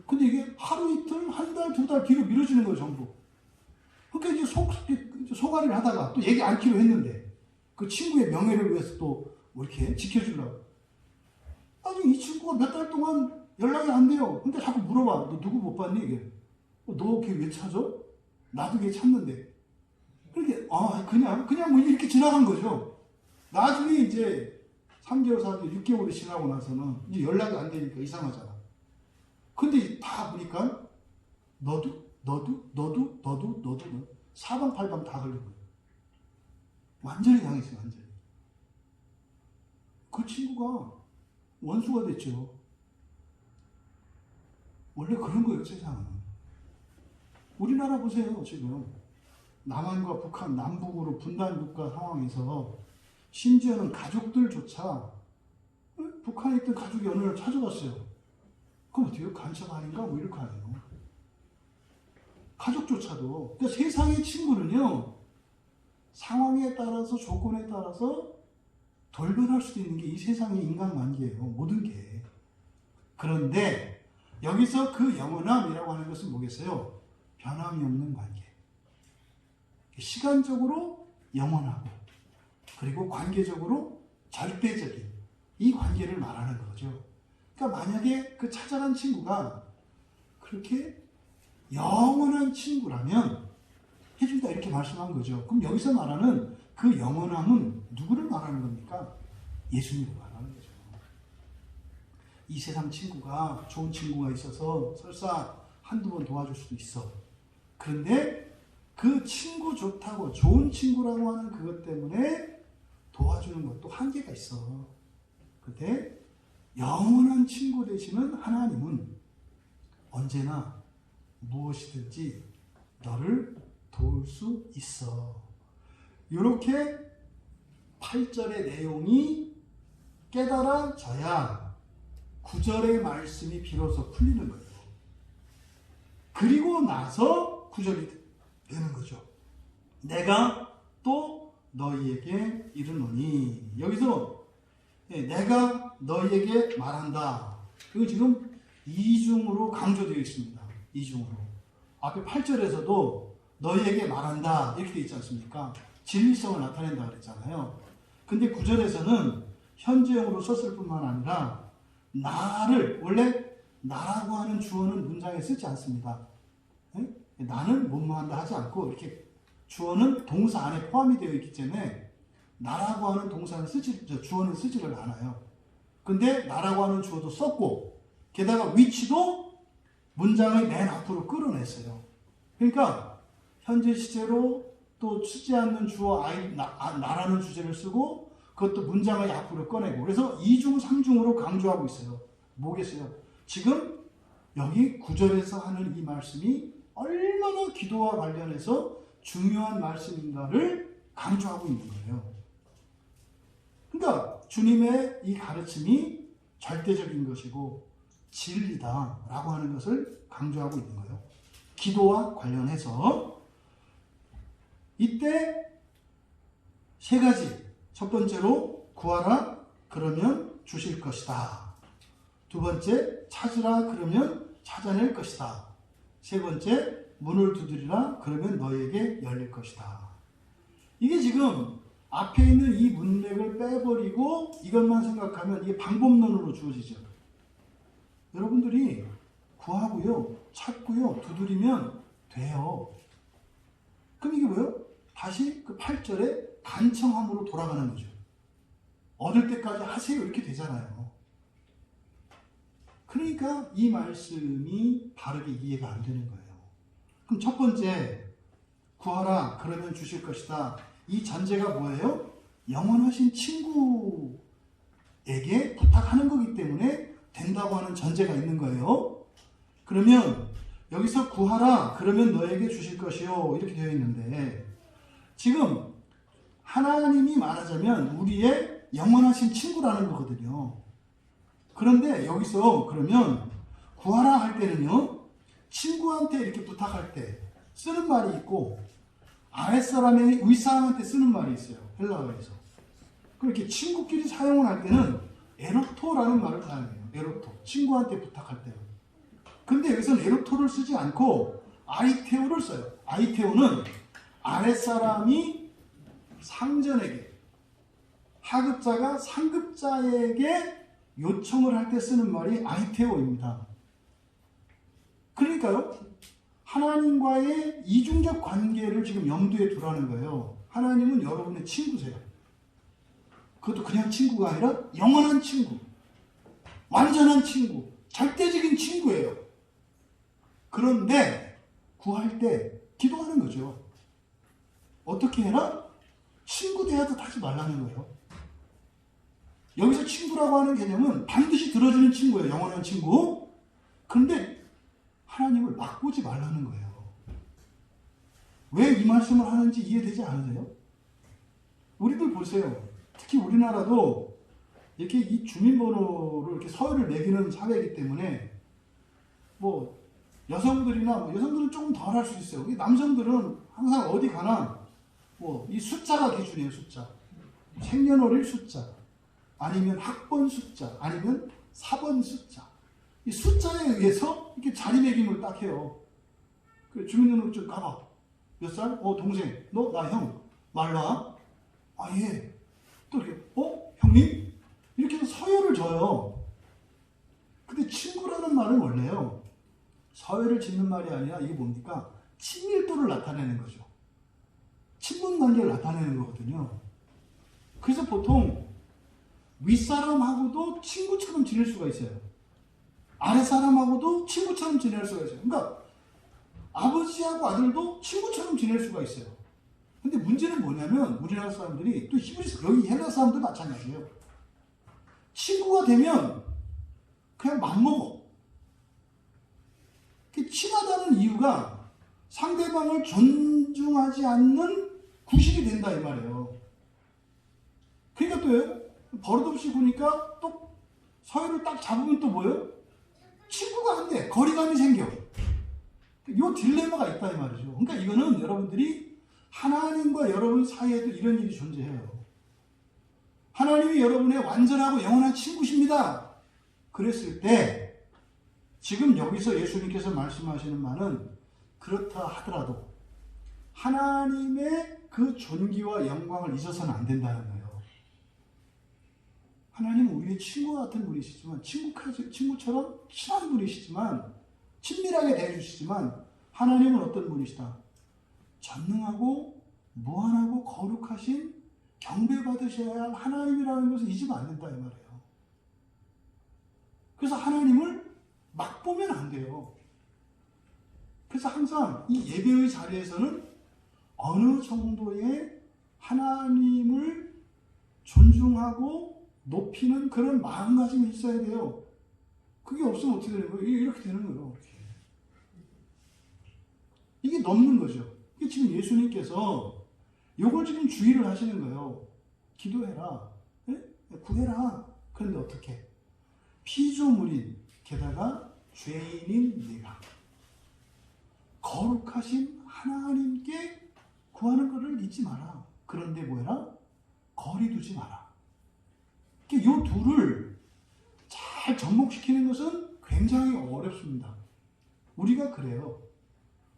S1: 근데 이게 하루 이틀 한 달 두 달 뒤로 미뤄지는 거예요 전부. 그러니까 이제 소가리를 하다가 또 얘기 않기로 했는데 그 친구의 명예를 위해서 또 이렇게 지켜주려고. 아니 이 친구가 몇 달 동안 연락이 안 돼요. 근데 자꾸 물어봐. 너 누구 못 봤니? 이게. 너 걔 왜 찾아? 나도 걔 찾는데. 그렇게 그냥 이렇게 지나간 거죠. 나중에 이제 3개월, 4개월, 6개월이 지나고 나서는 이제 연락이 안 되니까 이상하잖아. 근데 다 보니까 너도 사방팔방 다 걸린 거예요. 완전히 당했어요, 완전히. 그 친구가 원수가 됐죠. 원래 그런 거예요, 세상은. 우리나라 보세요, 지금. 남한과 북한, 남북으로 분단국가 상황에서 심지어는 가족들조차 북한에 있던 가족이 어느 날 찾아갔어요. 그럼 어떻게 간첩 아닌가? 이렇게 하네요. 가족조차도. 그러니까 세상의 친구는요, 상황에 따라서, 조건에 따라서 돌변할 수도 있는 게 이 세상의 인간관계예요. 모든 게. 그런데 여기서 그 영원함이라고 하는 것은 뭐겠어요? 변함이 없는 관계. 시간적으로 영원하고 그리고 관계적으로 절대적인 이 관계를 말하는 거죠. 그러니까 만약에 그 찾아간 친구가 그렇게 영원한 친구라면 해준다 이렇게 말씀한 거죠. 그럼 여기서 말하는 그 영원함은 누구를 말하는 겁니까? 예수님을 말하는 거죠. 이 세상 친구가 좋은 친구가 있어서 설사 한두 번 도와줄 수도 있어. 그런데 그 친구 좋다고 좋은 친구라고 하는 그것 때문에 도와주는 것도 한계가 있어. 근데 영원한 친구 되시는 하나님은 언제나 무엇이든지 너를 도울 수 있어. 이렇게 8절의 내용이 깨달아져야 9절의 말씀이 비로소 풀리는 거예요. 그리고 나서 9절이 되는 거죠. 내가 또 너희에게 이르노니. 여기서 내가 너희에게 말한다. 이거 지금 이중으로 강조되어 있습니다. 이중으로. 앞에 8절에서도 너희에게 말한다 이렇게 되어 있지 않습니까? 진리성을 나타낸다 그랬잖아요. 근데 9절에서는 현재형으로 썼을 뿐만 아니라 나를, 원래 나라고 하는 주어는 문장에 쓰지 않습니다. 나는 뭐뭐한다 하지 않고 이렇게 주어는 동사 안에 포함이 되어 있기 때문에 나라고 하는 동사는 주어는 쓰지를 않아요. 근데 나라고 하는 주어도 썼고 게다가 위치도 문장의 맨 앞으로 끌어냈어요. 그러니까 현재 시제로 또 쓰지 않는 주어 나라는 주제를 쓰고 그것도 문장의 앞으로 꺼내고 그래서 2중, 3중으로 강조하고 있어요. 뭐겠어요? 지금 여기 9절에서 하는 이 말씀이 얼마나 기도와 관련해서 중요한 말씀인가를 강조하고 있는 거예요. 그러니까 주님의 이 가르침이 절대적인 것이고 진리다라고 하는 것을 강조하고 있는 거예요. 기도와 관련해서 이때 세 가지. 첫 번째로 구하라 그러면 주실 것이다. 두 번째 찾으라 그러면 찾아낼 것이다. 세 번째 문을 두드리라 그러면 너에게 열릴 것이다. 이게 지금 앞에 있는 이 문맥을 빼버리고 이것만 생각하면 이게 방법론으로 주어지죠. 여러분들이 구하고요, 찾고요, 두드리면 돼요. 그럼 이게 뭐예요? 다시 그 8절에 간청함으로 돌아가는 거죠. 얻을 때까지 하세요 이렇게 되잖아요. 그러니까 이 말씀이 바르게 이해가 안 되는 거예요. 그럼 첫 번째, 구하라 그러면 주실 것이다. 이 전제가 뭐예요? 영원하신 친구에게 부탁하는 거기 때문에 된다고 하는 전제가 있는 거예요. 그러면 여기서 구하라 그러면 너에게 주실 것이요 이렇게 되어 있는데 지금 하나님이 말하자면 우리의 영원하신 친구라는 거거든요. 그런데 여기서 그러면 구하라 할 때는요, 친구한테 이렇게 부탁할 때 쓰는 말이 있고 아랫사람의 윗사람한테 쓰는 말이 있어요. 헬라어에서. 그렇게 친구끼리 사용을 할 때는 에로토라는 말을 사용해요. 에로토. 친구한테 부탁할 때는. 근데 여기서는 에로토를 쓰지 않고 아이테오를 써요. 아이테오는 아랫사람이 상전에게, 하급자가 상급자에게 요청을 할 때 쓰는 말이 아이테오입니다. 그러니까요, 하나님과의 이중적 관계를 지금 염두에 두라는 거예요. 하나님은 여러분의 친구세요. 그것도 그냥 친구가 아니라 영원한 친구, 완전한 친구, 절대적인 친구예요. 그런데 구할 때 기도하는 거죠. 어떻게 해라? 친구 대하듯 하지 말라는 거예요. 여기서 친구라고 하는 개념은 반드시 들어주는 친구예요. 영원한 친구. 그런데 하나님을 막보지 말라는 거예요. 왜 이 말씀을 하는지 이해되지 않으세요? 우리들 보세요. 특히 우리나라도 이렇게 이 주민번호를 이렇게 서열을 매기는 사회이기 때문에 뭐 여성들이나 여성들은 조금 덜 할 수 있어요. 남성들은 항상 어디 가나 뭐 이 숫자가 기준이에요. 숫자. 생년월일 숫자, 아니면 학번 숫자, 아니면 사번 숫자. 이 숫자에 의해서 이렇게 자리매김을 딱 해요. 그 주민등록증 가봐. 몇 살? 동생. 너? 나 형. 말라? 아, 예. 또 이렇게, 형님? 이렇게 해서 서열을 줘요. 근데 친구라는 말은 원래요, 서열을 짓는 말이 아니라 이게 뭡니까? 친밀도를 나타내는 거죠. 친분 관계를 나타내는 거거든요. 그래서 보통 윗사람하고도 친구처럼 지낼 수가 있어요. 아랫사람하고도 친구처럼 지낼 수가 있어요. 그러니까 아버지하고 아들도 친구처럼 지낼 수가 있어요. 근데 문제는 뭐냐면 우리나라 사람들이 또 여기 헬라 사람도 마찬가지예요. 친구가 되면 그냥 맘먹어. 친하다는 이유가 상대방을 존중하지 않는 구실이 된다 이 말이에요. 그러니까 또요, 버릇없이 보니까 또 서열을 딱 잡으면 또 뭐예요? 친구가 안 돼. 거리감이 생겨. 요 딜레마가 있다 이 말이죠. 그러니까 이거는 여러분들이 하나님과 여러분 사이에도 이런 일이 존재해요. 하나님이 여러분의 완전하고 영원한 친구십니다. 그랬을 때 지금 여기서 예수님께서 말씀하시는 말은 그렇다 하더라도 하나님의 그 존귀와 영광을 잊어서는 안 된다는 거예요. 하나님은 우리의 친구와 같은 분이시지만 친구처럼 친한 분이시지만 친밀하게 대해주시지만 하나님은 어떤 분이시다? 전능하고 무한하고 거룩하신 경배받으셔야 할 하나님이라는 것을 잊으면 안 된다 이 말이에요. 그래서 하나님을 막 보면 안 돼요. 그래서 항상 이 예배의 자리에서는 어느 정도의 하나님을 존중하고 높이는 그런 마음가짐이 있어야 돼요. 그게 없으면 어떻게 되는 거예요? 이렇게 되는 거예요. 이게 넘는 거죠. 이게 지금 예수님께서 요걸 지금 주의를 하시는 거예요. 기도해라. 네? 구해라. 그런데 어떻게? 피조물인 게다가 죄인인 내가 거룩하신 하나님께 구하는 것을 잊지 마라. 그런데 뭐해라? 거리 두지 마라. 이 둘을 잘 접목시키는 것은 굉장히 어렵습니다. 우리가 그래요.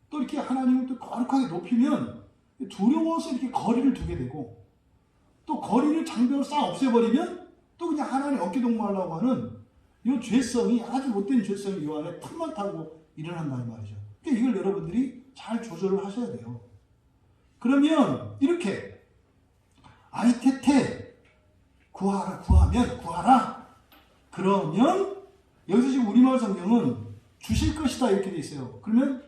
S1: 또 이렇게 하나님을 또 거룩하게 높이면 두려워서 이렇게 거리를 두게 되고 또 거리를 장벽을 싹 없애버리면 또 그냥 하나님 어깨동무하려고 하는 이 죄성이 아주 못된 죄성이 이 안에 틈만 타고 일어난다는 말이죠. 그러니까 이걸 여러분들이 잘 조절을 하셔야 돼요. 그러면 이렇게 아이테테 구하라. 그러면 여기서 지금 우리말 성경은 주실 것이다 이렇게 돼 있어요. 그러면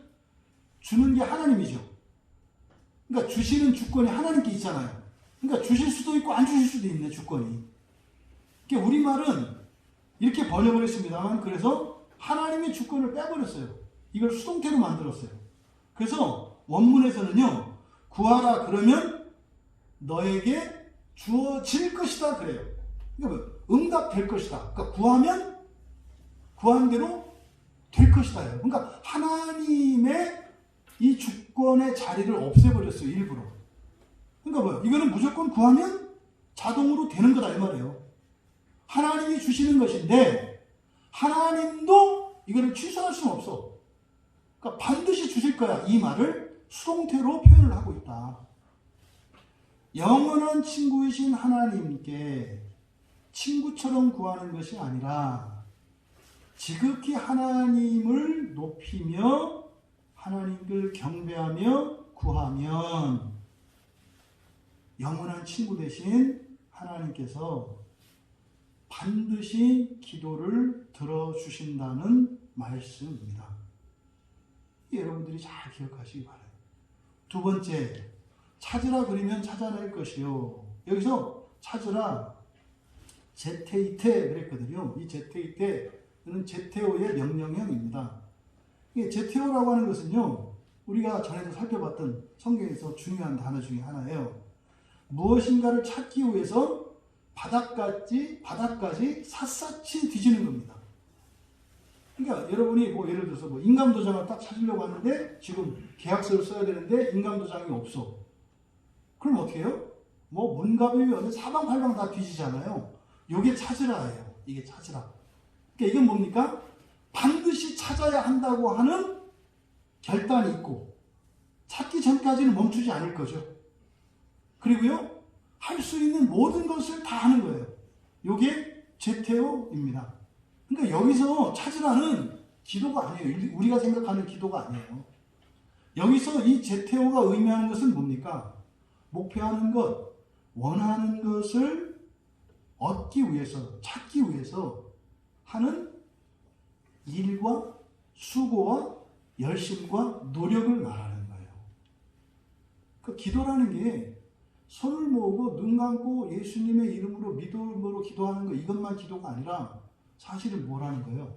S1: 주는 게 하나님이죠. 그러니까 주시는 주권이 하나님께 있잖아요. 그러니까 주실 수도 있고 안 주실 수도 있네 주권이. 그러니까 우리말은 이렇게 번역을 했습니다만 그래서 하나님의 주권을 빼버렸어요. 이걸 수동태로 만들었어요. 그래서 원문에서는요. 구하라 그러면 너에게 주어질 것이다 그래요. 그러니까 응답될 것이다. 그러니까 구하면 구한 대로 될 것이다요. 그러니까 하나님의 이 주권의 자리를 없애버렸어요. 일부러. 그러니까 뭐예요? 이거는 무조건 구하면 자동으로 되는 거다 이 말이에요. 하나님이 주시는 것인데 하나님도 이거를 취소할 수는 없어. 그러니까 반드시 주실 거야. 이 말을 수동태로 표현을 하고 있다. 영원한 친구이신 하나님께 친구처럼 구하는 것이 아니라 지극히 하나님을 높이며 하나님을 경배하며 구하면 영원한 친구 되신 하나님께서 반드시 기도를 들어주신다는 말씀입니다. 여러분들이 잘 기억하시기 바라요. 두 번째, 찾으라 그러면 찾아낼 것이요. 여기서 찾으라 제테이테 그랬거든요. 이 제테이테는 제테오의 명령형입니다. 이 제테오라고 하는 것은요. 우리가 전에도 살펴봤던 성경에서 중요한 단어 중에 하나예요. 무엇인가를 찾기 위해서 바닥까지 샅샅이 뒤지는 겁니다. 그러니까 여러분이 뭐 예를 들어서 뭐 인감도장을 딱 찾으려고 하는데 지금 계약서를 써야 되는데 인감도장이 없어. 그럼 어떻게 해요? 뭐 문갑이 어느 사방팔방 다 뒤지잖아요. 요게 찾으라예요. 이게 찾으라. 그러니까 이건 뭡니까? 반드시 찾아야 한다고 하는 결단이 있고 찾기 전까지는 멈추지 않을 거죠. 그리고요. 할 수 있는 모든 것을 다 하는 거예요. 요게 제테오입니다. 그러니까 여기서 찾으라는 기도가 아니에요. 우리가 생각하는 기도가 아니에요. 여기서 이 제테오가 의미하는 것은 뭡니까? 목표하는 것, 원하는 것을 얻기 위해서, 찾기 위해서 하는 일과 수고와 열심과 노력을 말하는 거예요. 그 기도라는 게 손을 모으고 눈 감고 예수님의 이름으로 믿음으로 기도하는 거 이것만 기도가 아니라 사실은 뭐라는 거예요?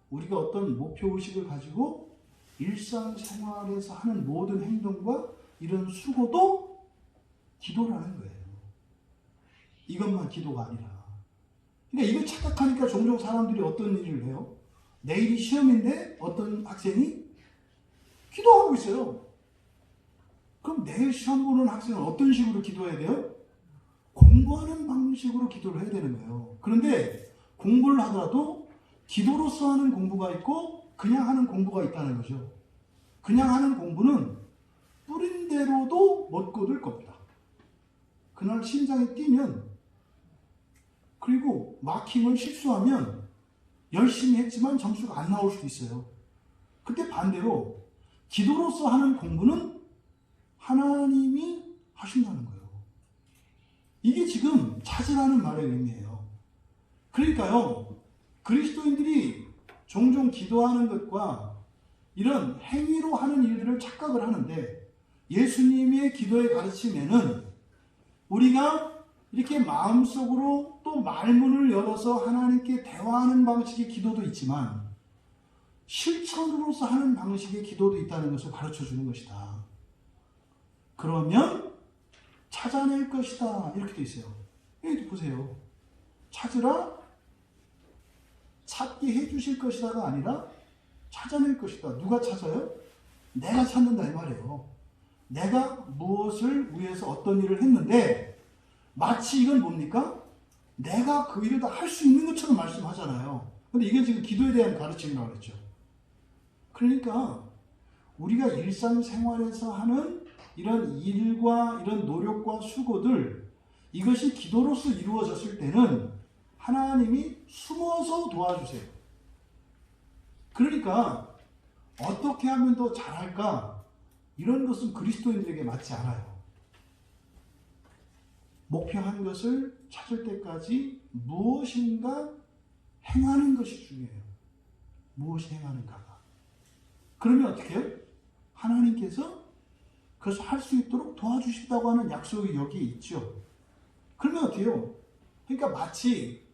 S1: 우리가 어떤 목표의식을 가지고 일상생활에서 하는 모든 행동과 이런 수고도 기도라는 거예요. 이것만 기도가 아니라. 그러니까 이걸 착각하니까 종종 사람들이 어떤 일을 해요? 내일이 시험인데 어떤 학생이 기도하고 있어요. 그럼 내일 시험 보는 학생은 어떤 식으로 기도해야 돼요? 공부하는 방식으로 기도를 해야 되는 거예요. 그런데 공부를 하더라도 기도로서 하는 공부가 있고 그냥 하는 공부가 있다는 거죠. 그냥 하는 공부는 뿌린 대로도 못 거둘 겁니다. 그날 심장이 뛰면, 그리고 마킹을 실수하면 열심히 했지만 점수가 안 나올 수도 있어요. 그때 반대로 기도로서 하는 공부는 하나님이 하신다는 거예요. 이게 지금 찾으라는 말의 의미예요. 그러니까요, 그리스도인들이 종종 기도하는 것과 이런 행위로 하는 일들을 착각을 하는데, 예수님의 기도의 가르침에는 우리가 이렇게 마음속으로 또 말문을 열어서 하나님께 대화하는 방식의 기도도 있지만 실천으로서 하는 방식의 기도도 있다는 것을 가르쳐 주는 것이다. 그러면 찾아낼 것이다. 이렇게 돼 있어요. 여기 보세요. 찾으라, 찾게 해주실 것이다가 아니라 찾아낼 것이다. 누가 찾아요? 내가 찾는다 이 말이에요. 내가 무엇을 위해서 어떤 일을 했는데 마치 이건 뭡니까? 내가 그 일을 다 할 수 있는 것처럼 말씀하잖아요. 근데 이게 지금 기도에 대한 가르침이라고 그랬죠. 그러니까 우리가 일상생활에서 하는 이런 일과 이런 노력과 수고들, 이것이 기도로서 이루어졌을 때는 하나님이 숨어서 도와주세요. 그러니까 어떻게 하면 더 잘할까? 이런 것은 그리스도인들에게 맞지 않아요. 목표한 것을 찾을 때까지 무엇인가 행하는 것이 중요해요. 무엇이 행하는가가. 그러면 어떻게 해요? 하나님께서 그것을 할 수 있도록 도와주신다고 하는 약속이 여기에 있죠. 그러면 어떻게 해요? 그러니까 마치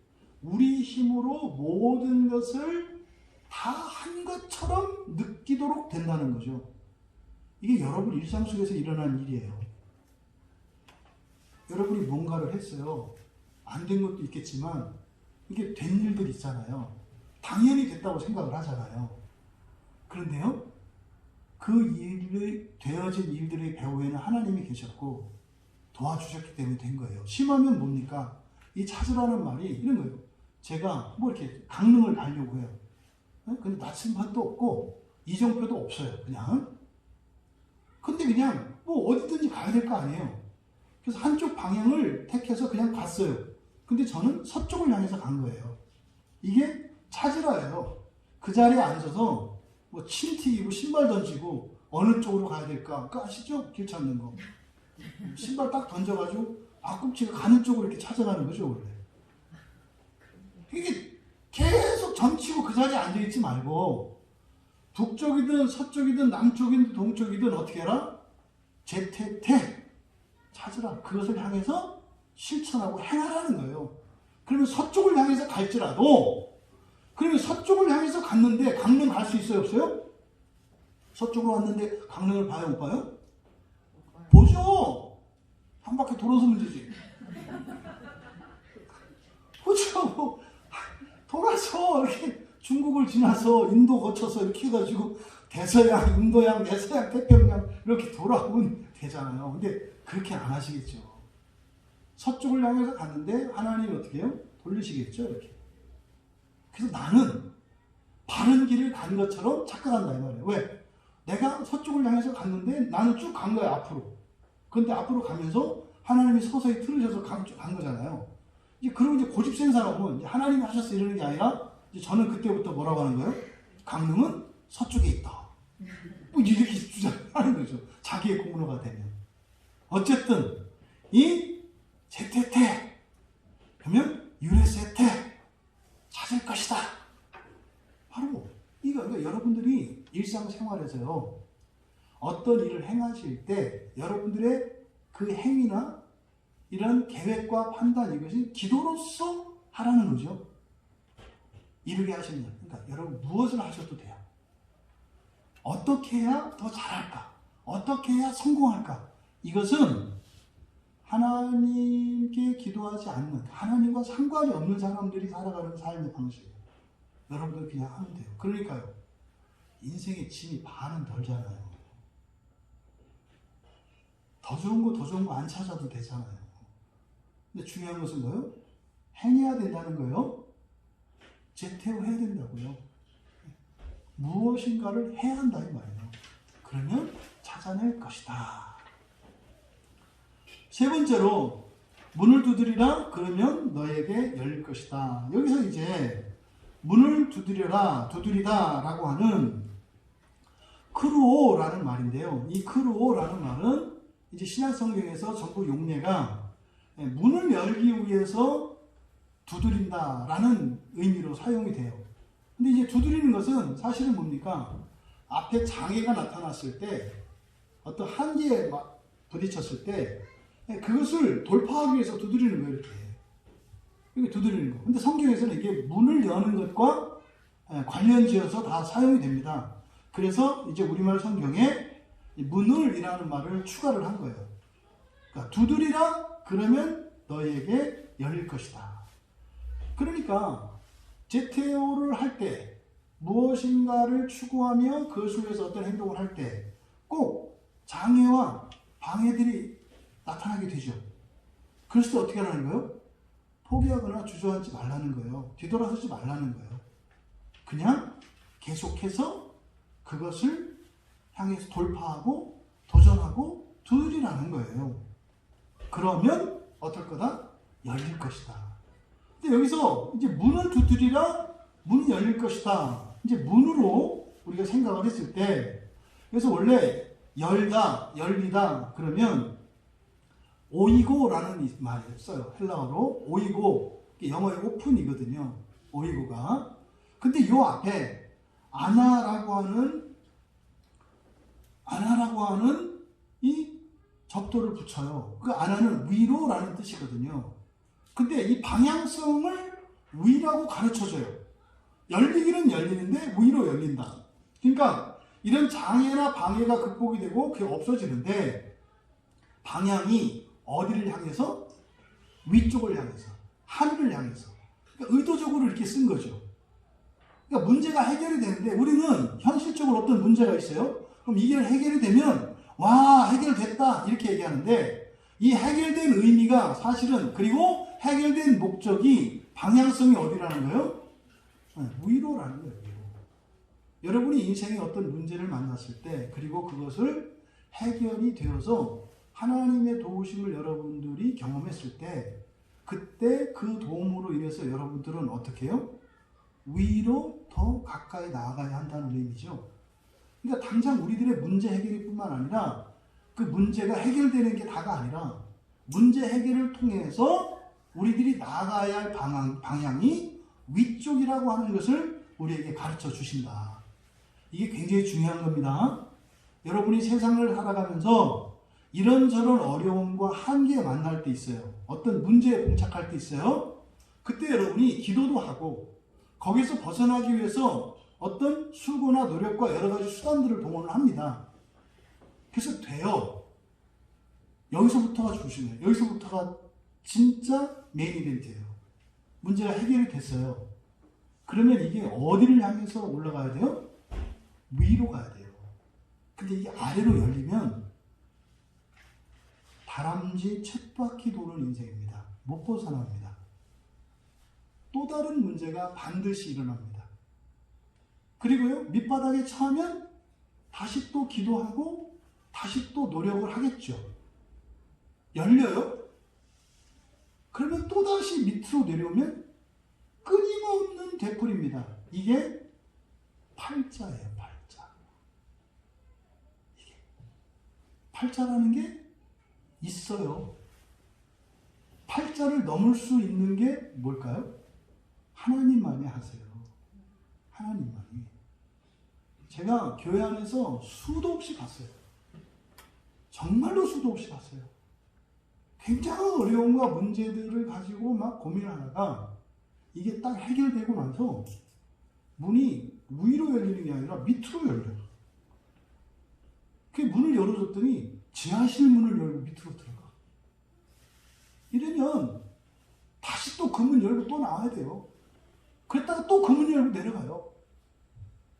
S1: 우리 힘으로 모든 것을 다 한 것처럼 느끼도록 된다는 거죠. 이게 여러분 일상 속에서 일어나는 일이에요. 여러분이 뭔가를 했어요. 안 된 것도 있겠지만 이게 된 일들 있잖아요. 당연히 됐다고 생각을 하잖아요. 그런데요, 그 일이 되어진 일들의 배후에는 하나님이 계셨고 도와주셨기 때문에 된 거예요. 심하면 뭡니까? 이 찾으라는 말이 이런 거예요. 제가 뭐 이렇게 강릉을 가려고 해요. 근데 나침반도 없고 이정표도 없어요. 그냥. 근데 그냥 뭐 어디든지 가야 될 거 아니에요. 그래서 한쪽 방향을 택해서 그냥 갔어요. 근데 저는 서쪽을 향해서 간 거예요. 이게 찾으라예요. 그 자리에 앉아서 뭐 침 튀기고 신발 던지고 어느 쪽으로 가야 될까? 그거 아시죠? 길 찾는 거. 신발 딱 던져가지고 앞꿈치가 가는 쪽으로 이렇게 찾아가는 거죠, 원래. 이게 계속 점치고 그 자리에 앉아있지 말고 북쪽이든 서쪽이든 남쪽이든 동쪽이든 어떻게 해라? 재택택 찾으라. 그것을 향해서 실천하고 행하라는 거예요. 그러면 서쪽을 향해서 갈지라도, 그러면 서쪽을 향해서 갔는데 강릉 갈 수 있어요, 없어요? 서쪽으로 왔는데 강릉을 봐요, 못 봐요? 보죠. 한 바퀴 돌아서면 되지. 보죠. 뭐 돌아서 이렇게 중국을 지나서 인도 거쳐서 이렇게 해가지고 대서양, 인도양, 대서양, 태평양 이렇게 돌아오면 되잖아요. 근데 그렇게 안 하시겠죠. 서쪽을 향해서 갔는데 하나님이 어떻게 해요? 돌리시겠죠, 이렇게. 그래서 나는 바른 길을 간 것처럼 착각한다 이 말이에요. 왜? 내가 서쪽을 향해서 갔는데 나는 쭉 간 거야, 앞으로. 그런데 앞으로 가면서 하나님이 서서히 틀으셔서 간 거잖아요. 이제 그리고 이제 고집 센 사람은 이제 하나님이 하셨어 이러는 게 아니라 이제 저는 그때부터 뭐라고 하는 거예요? 강릉은 서쪽에 있다. 뭐 이렇게 주장하는 거죠. 자기의 공로가 되면. 어쨌든 이 제테테 그러면 유레세테 찾을 것이다. 바로 이거 그러니까 여러분들이 일상생활에서요, 어떤 일을 행하실 때 여러분들의 그 행위나 이런 계획과 판단, 이것이 기도로서 하라는 거죠. 이르게 하시는 거예요. 그러니까 여러분 무엇을 하셔도 돼요. 어떻게 해야 더 잘할까? 어떻게 해야 성공할까? 이것은 하나님께 기도하지 않는, 하나님과 상관이 없는 사람들이 살아가는 삶의 방식이에요. 여러분들 그냥 하면 돼요. 그러니까요, 인생의 짐이 반은 덜잖아요. 더 좋은 거 더 좋은 거 안 찾아도 되잖아요. 근데 중요한 것은 뭐예요? 행해야 된다는 거예요. 제태오 해야 된다고요. 무엇인가를 해야 한다 이 말이에요. 그러면 찾아낼 것이다. 세 번째로 문을 두드리라 그러면 너에게 열릴 것이다. 여기서 이제 문을 두드려라 두드리다 라고 하는 크루오라는 말인데요. 이 크루오라는 말은 이제 신약성경에서 전부 용례가 문을 열기 위해서 두드린다 라는 의미로 사용이 돼요. 근데 이제 두드리는 것은 사실은 뭡니까? 앞에 장애가 나타났을 때 어떤 한계에 부딪혔을 때 그것을 돌파하기 위해서 두드리는 거예요. 이렇게 두드리는 거. 근데 성경에서는 이게 문을 여는 것과 관련지어서 다 사용이 됩니다. 그래서 이제 우리말 성경에 문을이라는 말을 추가를 한 거예요. 그러니까 두드리라 그러면 너희에게 열릴 것이다. 그러니까 제테오를 할 때 무엇인가를 추구하며 그것을 위해서 어떤 행동을 할 때 꼭 장애와 방해들이 나타나게 되죠. 그랬을 때 어떻게 하라는 거예요? 포기하거나 주저앉지 말라는 거예요. 뒤돌아서지 말라는 거예요. 그냥 계속해서 그것을 향해서 돌파하고 도전하고 두드리라는 거예요. 그러면 어떨 거다? 열릴 것이다. 근데 여기서 이제 문을 두드리라 문이 열릴 것이다. 이제 문으로 우리가 생각을 했을 때 그래서 원래 열다, 열리다 그러면 오이고라는 말을 써요. 헬라어로 오이고, 영어의 오픈이거든요. 오이고가. 근데 이 앞에 아나라고 하는 이 접도를 붙여요. 그 아나는 위로라는 뜻이거든요. 근데 이 방향성을 위라고 가르쳐줘요. 열리기는 열리는데 위로 열린다. 그러니까 이런 장애나 방해가 극복이 되고 그게 없어지는데 방향이 어디를 향해서? 위쪽을 향해서, 하늘을 향해서. 그러니까 의도적으로 이렇게 쓴 거죠. 그러니까 문제가 해결이 되는데 우리는 현실적으로 어떤 문제가 있어요? 그럼 이게 해결이 되면 와 해결됐다 이렇게 얘기하는데 이 해결된 의미가 사실은 그리고 해결된 목적이 방향성이 어디라는 거예요? 위로라는 거예요. 위로. 여러분이 인생에 어떤 문제를 만났을 때 그리고 그것을 해결이 되어서 하나님의 도우심을 여러분들이 경험했을 때 그때 그 도움으로 인해서 여러분들은 어떻게 해요? 위로 더 가까이 나아가야 한다는 의미죠. 그러니까 당장 우리들의 문제 해결이 뿐만 아니라 그 문제가 해결되는 게 다가 아니라 문제 해결을 통해서 우리들이 나아가야 할 방향이 위쪽이라고 하는 것을 우리에게 가르쳐 주신다. 이게 굉장히 중요한 겁니다. 여러분이 세상을 살아가면서 이런저런 어려움과 한계에 만날 때 있어요. 어떤 문제에 봉착할 때 있어요. 그때 여러분이 기도도 하고 거기서 벗어나기 위해서 어떤 수고나 노력과 여러 가지 수단들을 동원을 합니다. 그래서 돼요. 여기서부터가 중심이에요. 여기서부터가 진짜 메인 이벤트예요. 문제가 해결이 됐어요. 그러면 이게 어디를 향해서 올라가야 돼요? 위로 가야 돼요. 근데 이게 아래로 열리면 다람쥐 쳇바퀴 도는 인생입니다. 못 벗어납니다. 또 다른 문제가 반드시 일어납니다. 그리고요, 밑바닥에 처하면 다시 또 기도하고 다시 또 노력을 하겠죠. 열려요? 그러면 또다시 밑으로 내려오면 끊임없는 되풀이입니다. 이게 팔자예요, 팔자. 이게 팔자라는 게 있어요. 팔자를 넘을 수 있는 게 뭘까요? 하나님만이 하세요. 하나님만이. 제가 교회 안에서 수도 없이 봤어요. 정말로 수도 없이 봤어요. 굉장한 어려움과 문제들을 가지고 막 고민하다가 이게 딱 해결되고 나서 문이 위로 열리는 게 아니라 밑으로 열려요. 그 문을 열어줬더니 지하실 문을 열고 밑으로 들어가. 이러면 다시 또 그 문 열고 또 나와야 돼요. 그랬다가 또 그 문 열고 내려가요.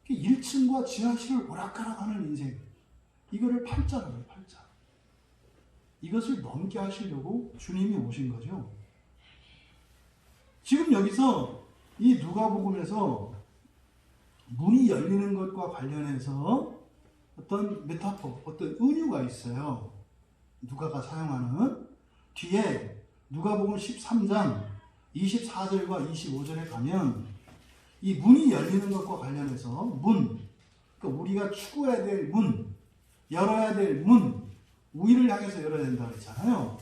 S1: 1층과 지하실을 오락가락 하는 인생. 이거를 팔자라고 해요, 팔자. 이것을 넘게 하시려고 주님이 오신 거죠. 지금 여기서 이 누가복음에서 문이 열리는 것과 관련해서 어떤 메타포, 어떤 은유가 있어요. 누가가 사용하는. 뒤에 누가복음 13장 24절과 25절에 가면 이 문이 열리는 것과 관련해서 문, 그러니까 우리가 추구해야 될 문, 열어야 될 문, 우리를 향해서 열어야 된다고 했잖아요.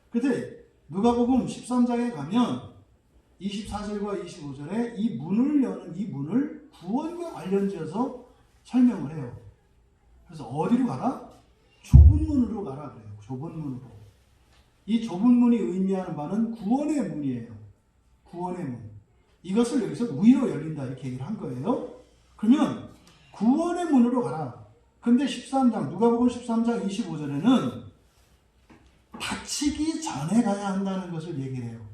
S1: 그런데 누가복음 13장에 가면 24절과 25절에 이 문을 여는 이 문을 구원과 관련지어서 설명을 해요. 그래서 어디로 가라? 좁은 문으로 가라 그래요. 좁은 문으로. 이 좁은 문이 의미하는 바는 구원의 문이에요. 구원의 문. 이것을 여기서 우위로 열린다 이렇게 얘기를 한 거예요. 그러면 구원의 문으로 가라. 근데 13장 누가복음 13장 25절에는 닫히기 전에 가야 한다는 것을 얘기를 해요.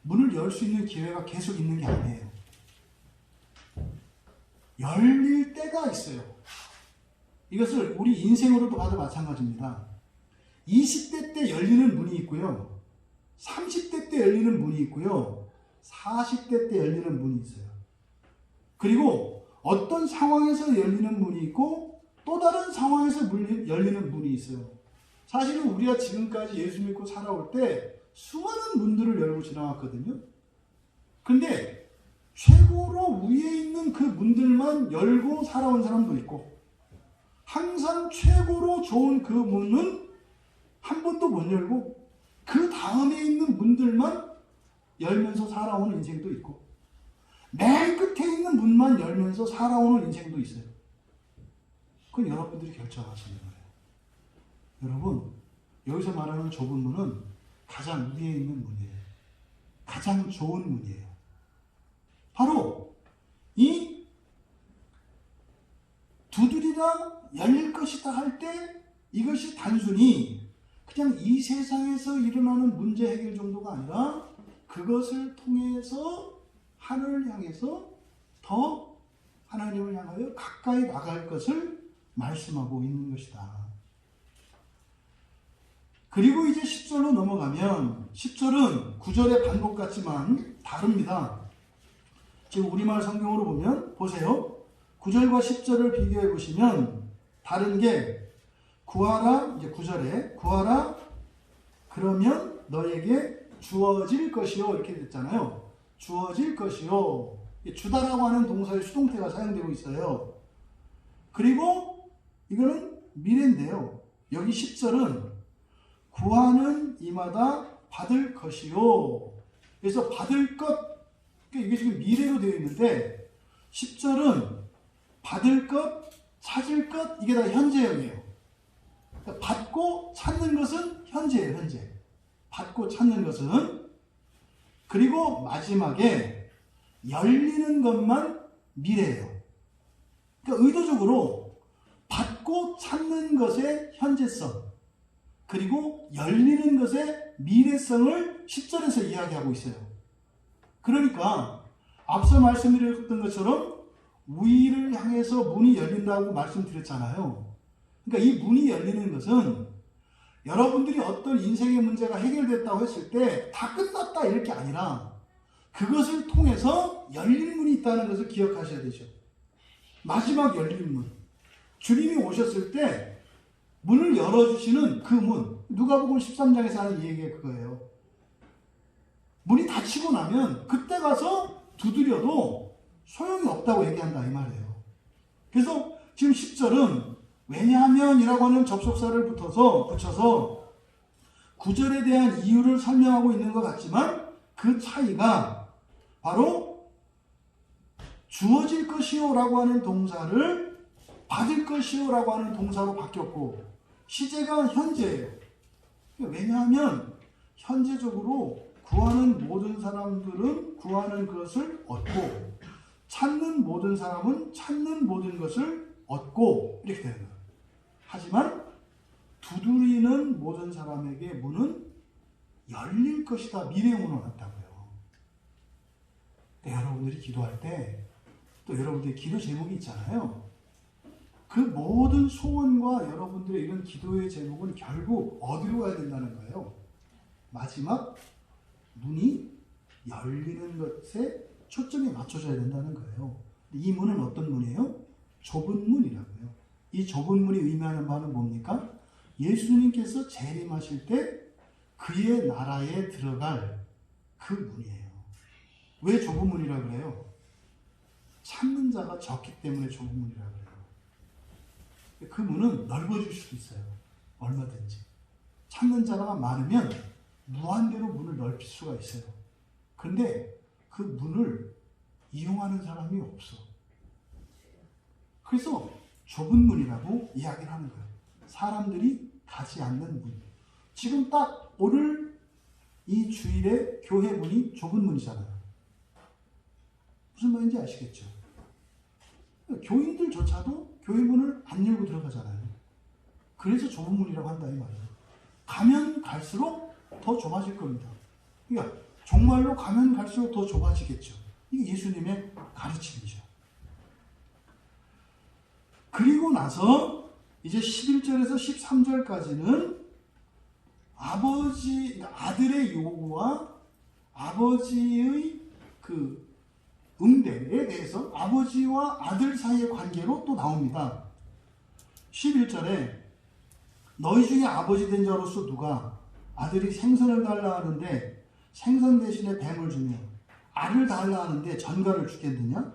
S1: 문을 열 수 있는 기회가 계속 있는 게 아니에요. 열릴 때가 있어요. 이것을 우리 인생으로도 봐도 마찬가지입니다. 20대 때 열리는 문이 있고요. 30대 때 열리는 문이 있고요. 40대 때 열리는 문이 있어요. 그리고 어떤 상황에서 열리는 문이 있고 또 다른 상황에서 열리는 문이 있어요. 사실은 우리가 지금까지 예수 믿고 살아올 때 수많은 문들을 열고 지나왔거든요. 근데 최고로 위에 있는 그 문들만 열고 살아온 사람도 있고 항상 최고로 좋은 그 문은 한 번도 못 열고 그 다음에 있는 문들만 열면서 살아오는 인생도 있고 맨 끝에 있는 문만 열면서 살아오는 인생도 있어요. 그건 여러분들이 결정하시는 거예요. 여러분, 여기서 말하는 좁은 문은 가장 위에 있는 문이에요. 가장 좋은 문이에요. 바로 이 두드리다 열릴 것이다 할 때 이것이 단순히 그냥 이 세상에서 일어나는 문제 해결 정도가 아니라 그것을 통해서 하늘을 향해서 더 하나님을 향하여 가까이 나갈 것을 말씀하고 있는 것이다. 그리고 이제 10절로 넘어가면 10절은 9절의 반복 같지만 다릅니다. 지금 우리말 성경으로 보면 보세요. 9절과 10절을 비교해 보시면 다른 게 구하라, 이제 9절에 구하라 그러면 너에게 주어질 것이요 이렇게 됐잖아요. 주어질 것이요. 주다라고 하는 동사의 수동태가 사용되고 있어요. 그리고 이거는 미래인데요. 여기 10절은 구하는 이마다 받을 것이요. 그래서 받을 것, 이게 지금 미래로 되어 있는데 10절은 받을 것, 찾을 것, 이게 다 현재형이에요. 그러니까 받고 찾는 것은 현재예요, 현재. 받고 찾는 것은. 그리고 마지막에 열리는 것만 미래예요. 그러니까 의도적으로 받고 찾는 것의 현재성, 그리고 열리는 것의 미래성을 10절에서 이야기하고 있어요. 그러니까 앞서 말씀드렸던 것처럼 위를 향해서 문이 열린다고 말씀드렸잖아요. 그러니까 이 문이 열리는 것은 여러분들이 어떤 인생의 문제가 해결됐다고 했을 때 다 끝났다 이럴 게 아니라 그것을 통해서 열릴 문이 있다는 것을 기억하셔야 되죠. 마지막 열릴 문. 주님이 오셨을 때 문을 열어주시는 그 문. 누가복음 13장에서 하는 얘기가 그거예요. 문이 닫히고 나면 그때 가서 두드려도 소용이 없다고 얘기한다 이 말이에요. 그래서 지금 10절은 왜냐하면 이라고 하는 접속사를 붙여서 9절에 대한 이유를 설명하고 있는 것 같지만 그 차이가 바로 주어질 것이요 라고 하는 동사를 받을 것이요 라고 하는 동사로 바뀌었고 시제가 현재예요. 왜냐하면 현재적으로 구하는 모든 사람들은 구하는 것을 얻고 찾는 모든 사람은 찾는 모든 것을 얻고 이렇게 되는 거예요. 하지만 두드리는 모든 사람에게 문은 열릴 것이다. 미래문을 왔다고요. 여러분들이 기도할 때 또 여러분들의 기도 제목이 있잖아요. 그 모든 소원과 여러분들의 이런 기도의 제목은 결국 어디로 가야 된다는 거예요? 마지막 문이 열리는 것에 초점이 맞춰져야 된다는 거예요. 이 문은 어떤 문이에요? 좁은 문이라고요. 이 좁은 문이 의미하는 바는 뭡니까? 예수님께서 재림하실 때 그의 나라에 들어갈 그 문이에요. 왜 좁은 문이라고 그래요? 찾는 자가 적기 때문에 좁은 문이라고 그래요. 그 문은 넓어질 수도 있어요. 얼마든지. 찾는 자가 많으면 무한대로 문을 넓힐 수가 있어요. 그런데 그 문을 이용하는 사람이 없어. 그래서 좁은 문이라고 이야기를 하는 거예요. 사람들이 가지 않는 문. 지금 딱 오늘 이 주일에 교회 문이 좁은 문이잖아요. 무슨 말인지 아시겠죠? 교인들조차도 교회 문을 안 열고 들어가잖아요. 그래서 좁은 문이라고 한다 이 말이에요. 가면 갈수록 더 좁아질 겁니다. 그러니까 정말로 가면 갈수록 더 좁아지겠죠. 이게 예수님의 가르침이죠. 그리고 나서 이제 11절에서 13절까지는 아들의 요구와 아버지의 그 응대에 대해서 아버지와 아들 사이의 관계로 또 나옵니다. 11절에 너희 중에 아버지 된 자로서 누가 아들이 생선을 달라 하는데 생선 대신에 뱀을 주며 알을 달라 하는데 전갈을 주겠느냐?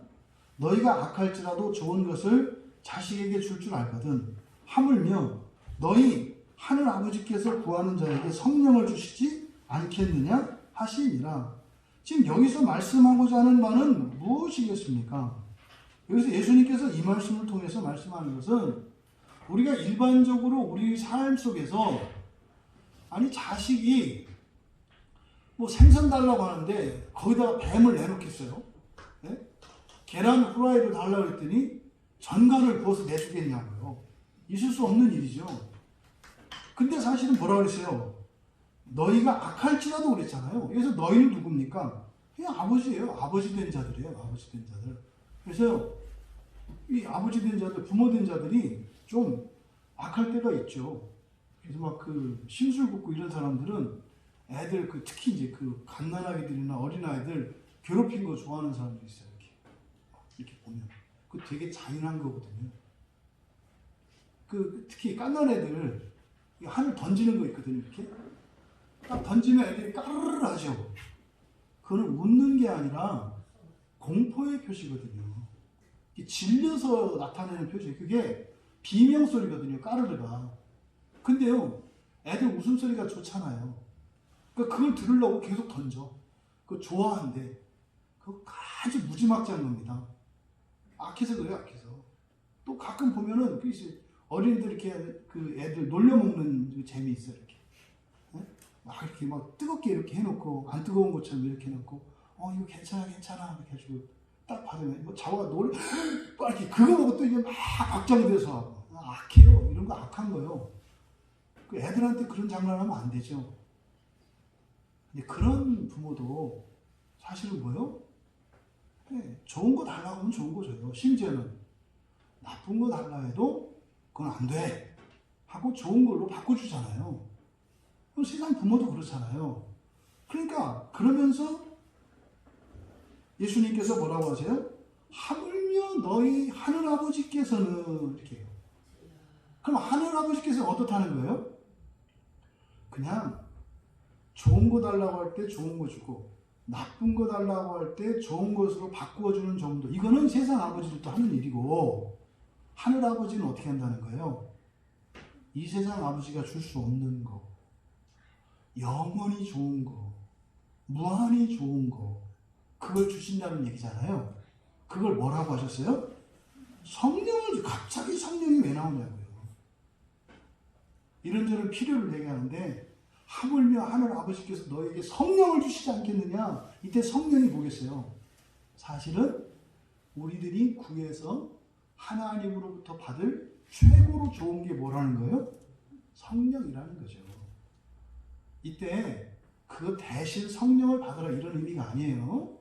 S1: 너희가 악할지라도 좋은 것을 자식에게 줄 줄 알거든. 하물며 너희 하늘 아버지께서 구하는 자에게 성령을 주시지 않겠느냐? 하시니라. 지금 여기서 말씀하고자 하는 바는 무엇이겠습니까? 여기서 예수님께서 이 말씀을 통해서 말씀하는 것은 우리가 일반적으로 우리 삶 속에서 아니 자식이 뭐 생선 달라고 하는데 거기다가 뱀을 내놓겠어요? 네? 계란 후라이를 달라고 했더니 전갈을 구워서 내주겠냐고요. 있을 수 없는 일이죠. 근데 사실은 뭐라고 그랬어요? 너희가 악할지라도 그랬잖아요. 그래서 너희는 누굽니까? 그냥 아버지예요. 아버지 된 자들이에요. 아버지 된 자들. 그래서 이 아버지 된 자들, 부모 된 자들이 좀 악할 때가 있죠. 그래서 막 그 심술 붓고 이런 사람들은 애들 특히 이제 그 갓난아기들이나 어린아이들 괴롭힌 거 좋아하는 사람도 있어요. 이렇게 보면 그 되게 잔인한 거거든요. 그 특히 갓난 애들 하늘 던지는 거 있거든요. 이렇게 딱 던지면 애들이 까르르 하죠. 그거는 웃는 게 아니라 공포의 표시거든요. 질려서 나타내는 표시. 그게 비명소리거든요. 까르르가. 근데요, 애들 웃음소리가 좋잖아요. 그러니까 그걸 들으려고 계속 던져. 그거 좋아한대. 그거 아주 무지막지한 겁니다. 악해서 그래요, 악해서. 또 가끔 보면은 어린이들 이렇게 그 애들 놀려먹는 재미 있어요, 이렇게. 네? 막 이렇게 막 뜨겁게 이렇게 해놓고, 안 뜨거운 것처럼 이렇게 해놓고, 이거 괜찮아, 괜찮아. 이렇게 해주고, 딱 받으면, 뭐 자고가 이렇게 그거 보고 또 이게 막 걱정이 돼서, 악해요. 이런 거 악한 거요. 그 애들한테 그런 장난하면 안 되죠. 근데 그런 부모도 사실은 뭐요? 네, 좋은 거 달라고 하면 좋은 거 줘요. 심지어는 나쁜 거 달라 해도 그건 안 돼 하고 좋은 걸로 바꿔주잖아요. 그럼 세상 부모도 그렇잖아요. 그러니까 그러면서 예수님께서 뭐라고 하세요? 하물며 너희 하늘아버지께서는 이렇게 해요. 그럼 하늘아버지께서는 어떻다는 거예요? 그냥 좋은 거 달라고 할 때 좋은 거 주고 나쁜 거 달라고 할 때 좋은 것으로 바꾸어주는 정도. 이거는 세상 아버지들도 하는 일이고 하늘 아버지는 어떻게 한다는 거예요? 이 세상 아버지가 줄 수 없는 거, 영원히 좋은 거, 무한히 좋은 거, 그걸 주신다는 얘기잖아요. 그걸 뭐라고 하셨어요? 성령을, 갑자기 성령이 왜 나오냐고요. 이런저런 필요를 얘기하는데 하물며 하늘 아버지께서 너에게 성령을 주시지 않겠느냐. 이때 성령이 뭐겠어요? 사실은 우리들이 구해서 하나님으로부터 받을 최고로 좋은 게 뭐라는 거예요? 성령이라는 거죠. 이때 그 대신 성령을 받으라 이런 의미가 아니에요.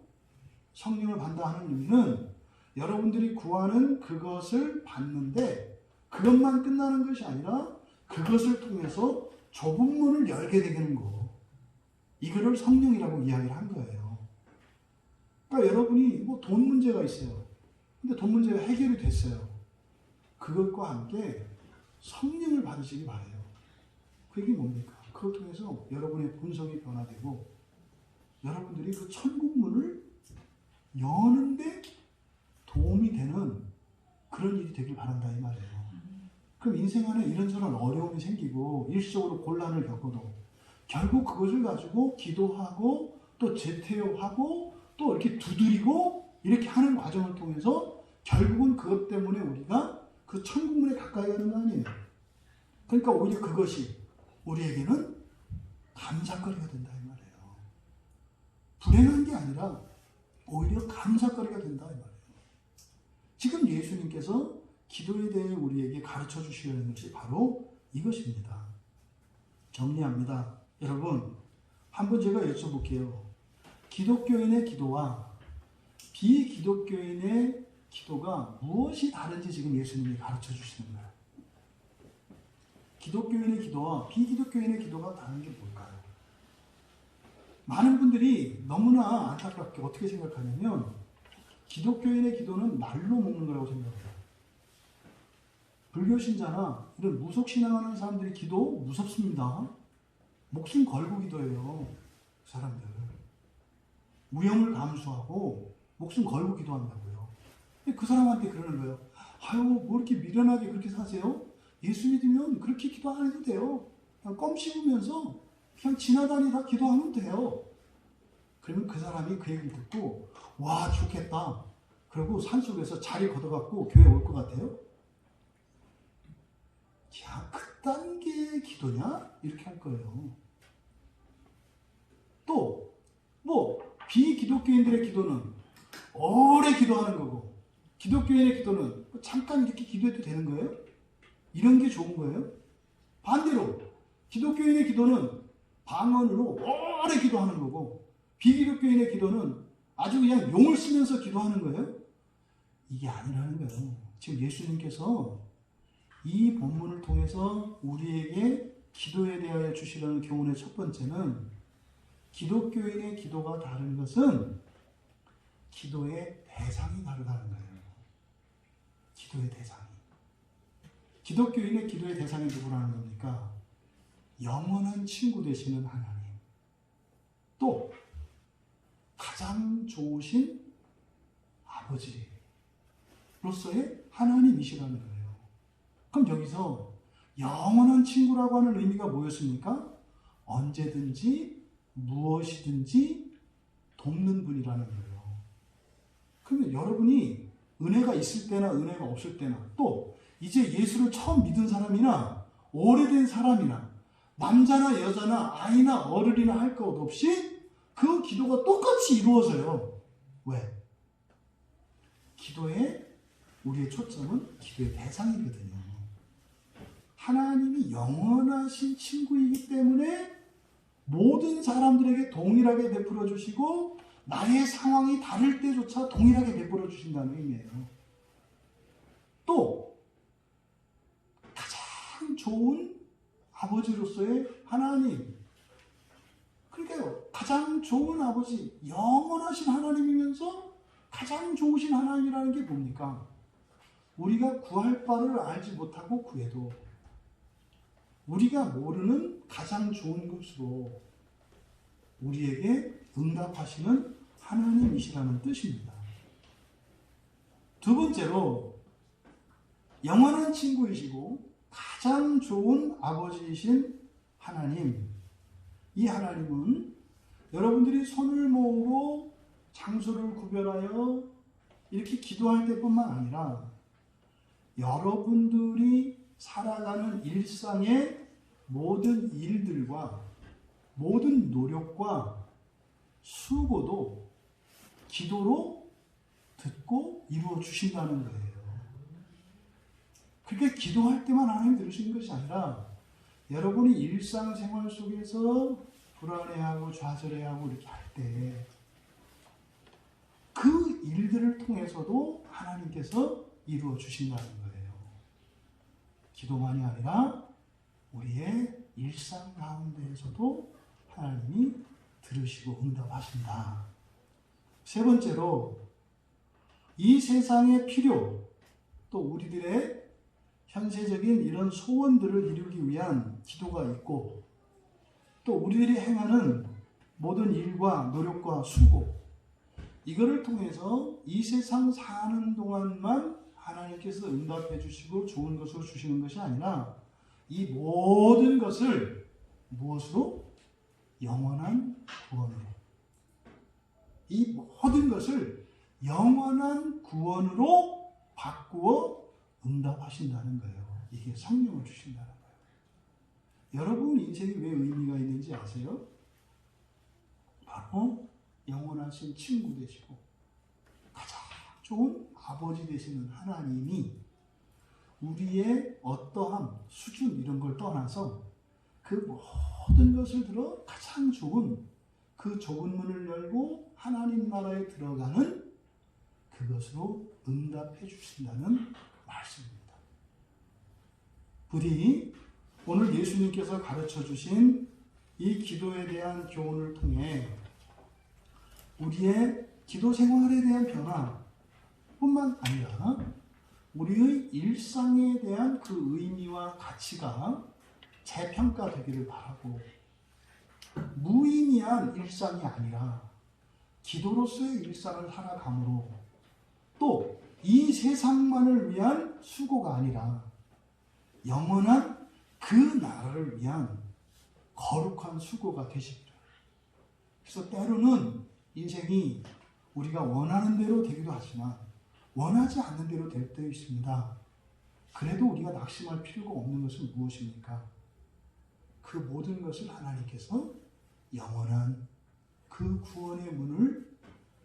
S1: 성령을 받는다 하는 의미는 여러분들이 구하는 그것을 받는데 그것만 끝나는 것이 아니라 그것을 통해서 좁은 문을 열게 되는 거. 이거를 성령이라고 이야기를 한 거예요. 그러니까 여러분이 뭐 돈 문제가 있어요. 근데 돈 문제가 해결이 됐어요. 그것과 함께 성령을 받으시기 바라요. 그게 뭡니까? 그걸 통해서 여러분의 본성이 변화되고 여러분들이 그 천국 문을 여는데 도움이 되는 그런 일이 되길 바란다 이 말이에요. 그럼 인생 안에 이런저런 어려움이 생기고 일시적으로 곤란을 겪어도 결국 그것을 가지고 기도하고 또 재퇴업하고 또 이렇게 두드리고 이렇게 하는 과정을 통해서 결국은 그것 때문에 우리가 그 천국문에 가까이 가는 거 아니에요. 그러니까 오히려 그것이 우리에게는 감사거리가 된다 이 말이에요. 불행한 게 아니라 오히려 감사거리가 된다 이 말이에요. 지금 예수님께서 기도에 대해 우리에게 가르쳐 주시려는 것이 바로 이것입니다. 정리합니다. 여러분, 한번 제가 여쭤볼게요. 기독교인의 기도와 비기독교인의 기도가 무엇이 다른지 지금 예수님이 가르쳐 주시는 거예요. 기독교인의 기도와 비기독교인의 기도가 다른 게 뭘까요? 많은 분들이 너무나 안타깝게 어떻게 생각하냐면 기독교인의 기도는 날로 먹는 거라고 생각해요. 불교신자나 이런 무속신앙하는 사람들이 기도 무섭습니다. 목숨 걸고 기도해요. 그 사람들. 위험을 감수하고 목숨 걸고 기도한다고요. 그 사람한테 그러는 거예요. 아유, 뭐 이렇게 미련하게 그렇게 사세요? 예수 믿으면 그렇게 기도 안 해도 돼요. 그냥 껌 씹으면서 그냥 지나다니다 기도하면 돼요. 그러면 그 사람이 그 얘기를 듣고 와 좋겠다. 그리고 산속에서 자리 걷어갖고 교회 올 것 같아요. 야, 그딴 게 기도냐? 이렇게 할 거예요. 또, 뭐, 비기독교인들의 기도는 오래 기도하는 거고, 기독교인의 기도는 잠깐 이렇게 기도해도 되는 거예요? 이런 게 좋은 거예요? 반대로, 기독교인의 기도는 방언으로 오래 기도하는 거고, 비기독교인의 기도는 아주 그냥 용을 쓰면서 기도하는 거예요? 이게 아니라는 거예요. 지금 예수님께서 이 본문을 통해서 우리에게 기도에 대하여 주시려는 교훈의 첫 번째는 기독교인의 기도가 다른 것은 기도의 대상이 다르다는 거예요. 기도의 대상이. 기독교인의 기도의 대상이 누구라는 겁니까? 영원한 친구 되시는 하나님. 또 가장 좋으신 아버지로서의 하나님이시라는 거예요. 그럼 여기서 영원한 친구라고 하는 의미가 뭐였습니까? 언제든지 무엇이든지 돕는 분이라는 거예요. 그러면 여러분이 은혜가 있을 때나 은혜가 없을 때나 또 이제 예수를 처음 믿은 사람이나 오래된 사람이나 남자나 여자나 아이나 어른이나 할 것 없이 그 기도가 똑같이 이루어져요. 왜? 기도의 우리의 초점은 기도의 대상이거든요. 하나님이 영원하신 친구이기 때문에 모든 사람들에게 동일하게 베풀어 주시고 나의 상황이 다를 때조차 동일하게 베풀어 주신다는 의미예요. 또 가장 좋은 아버지로서의 하나님. 그러니까요. 가장 좋은 아버지, 영원하신 하나님이면서 가장 좋으신 하나님이라는 게 뭡니까? 우리가 구할 바를 알지 못하고 구해도 우리가 모르는 가장 좋은 것으로 우리에게 응답하시는 하나님이시라는 뜻입니다. 두 번째로 영원한 친구이시고 가장 좋은 아버지이신 하나님. 이 하나님은 여러분들이 손을 모으고 장소를 구별하여 이렇게 기도할 때뿐만 아니라 여러분들이 살아가는 일상의 모든 일들과 모든 노력과 수고도 기도로 듣고 이루어 주신다는 거예요. 그렇게 기도할 때만 하나님 들으시는 것이 아니라 여러분이 일상생활 속에서 불안해하고 좌절해하고 이렇게 할 때 그 일들을 통해서도 하나님께서 이루어 주신다는 거예요. 기도만이 아니라 우리의 일상 가운데에서도 하나님이 들으시고 응답하신다. 세 번째로 이 세상의 필요, 또 우리들의 현세적인 이런 소원들을 이루기 위한 기도가 있고, 또 우리들이 행하는 모든 일과 노력과 수고, 이거를 통해서 이 세상 사는 동안만 하나님께서 응답해 주시고 좋은 것으로 주시는 것이 아니라 이 모든 것을 무엇으로? 영원한 구원으로. 이 모든 것을 영원한 구원으로 바꾸어 응답하신다는 거예요. 이게 성령을 주신다는 거예요. 여러분 인생이 왜 의미가 있는지 아세요? 바로 영원하신 친구 되시고 가장 좋은 아버지 되시는 하나님이 우리의 어떠함, 수준 이런 걸 떠나서 그 모든 것을 들어 가장 좋은 그 좁은 문을 열고 하나님 나라에 들어가는 그것으로 응답해 주신다는 말씀입니다. 부디 오늘 예수님께서 가르쳐 주신 이 기도에 대한 교훈을 통해 우리의 기도 생활에 대한 변화뿐만 아니라 우리의 일상에 대한 그 의미와 가치가 재평가되기를 바라고, 무의미한 일상이 아니라 기도로서의 일상을 살아감으로, 또 이 세상만을 위한 수고가 아니라 영원한 그 나라를 위한 거룩한 수고가 되시기를. 그래서 때로는 인생이 우리가 원하는 대로 되기도 하지만 원하지 않는 대로 될 때도 있습니다. 그래도 우리가 낙심할 필요가 없는 것은 무엇입니까? 그 모든 것을 하나님께서 영원한 그 구원의 문을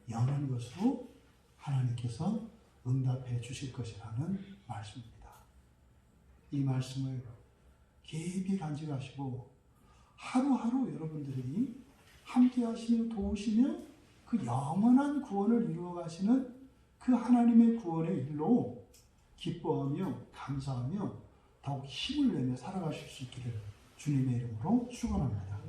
S1: 여는 것으로 하나님께서 응답해 주실 것이라는 말씀입니다. 이 말씀을 깊이 간직하시고 하루하루 여러분들이 함께 하시며 도우시며 그 영원한 구원을 이루어 가시는 그 하나님의 구원의 일로 기뻐하며 감사하며 더욱 힘을 내며 살아가실 수 있기를 주님의 이름으로 축원합니다.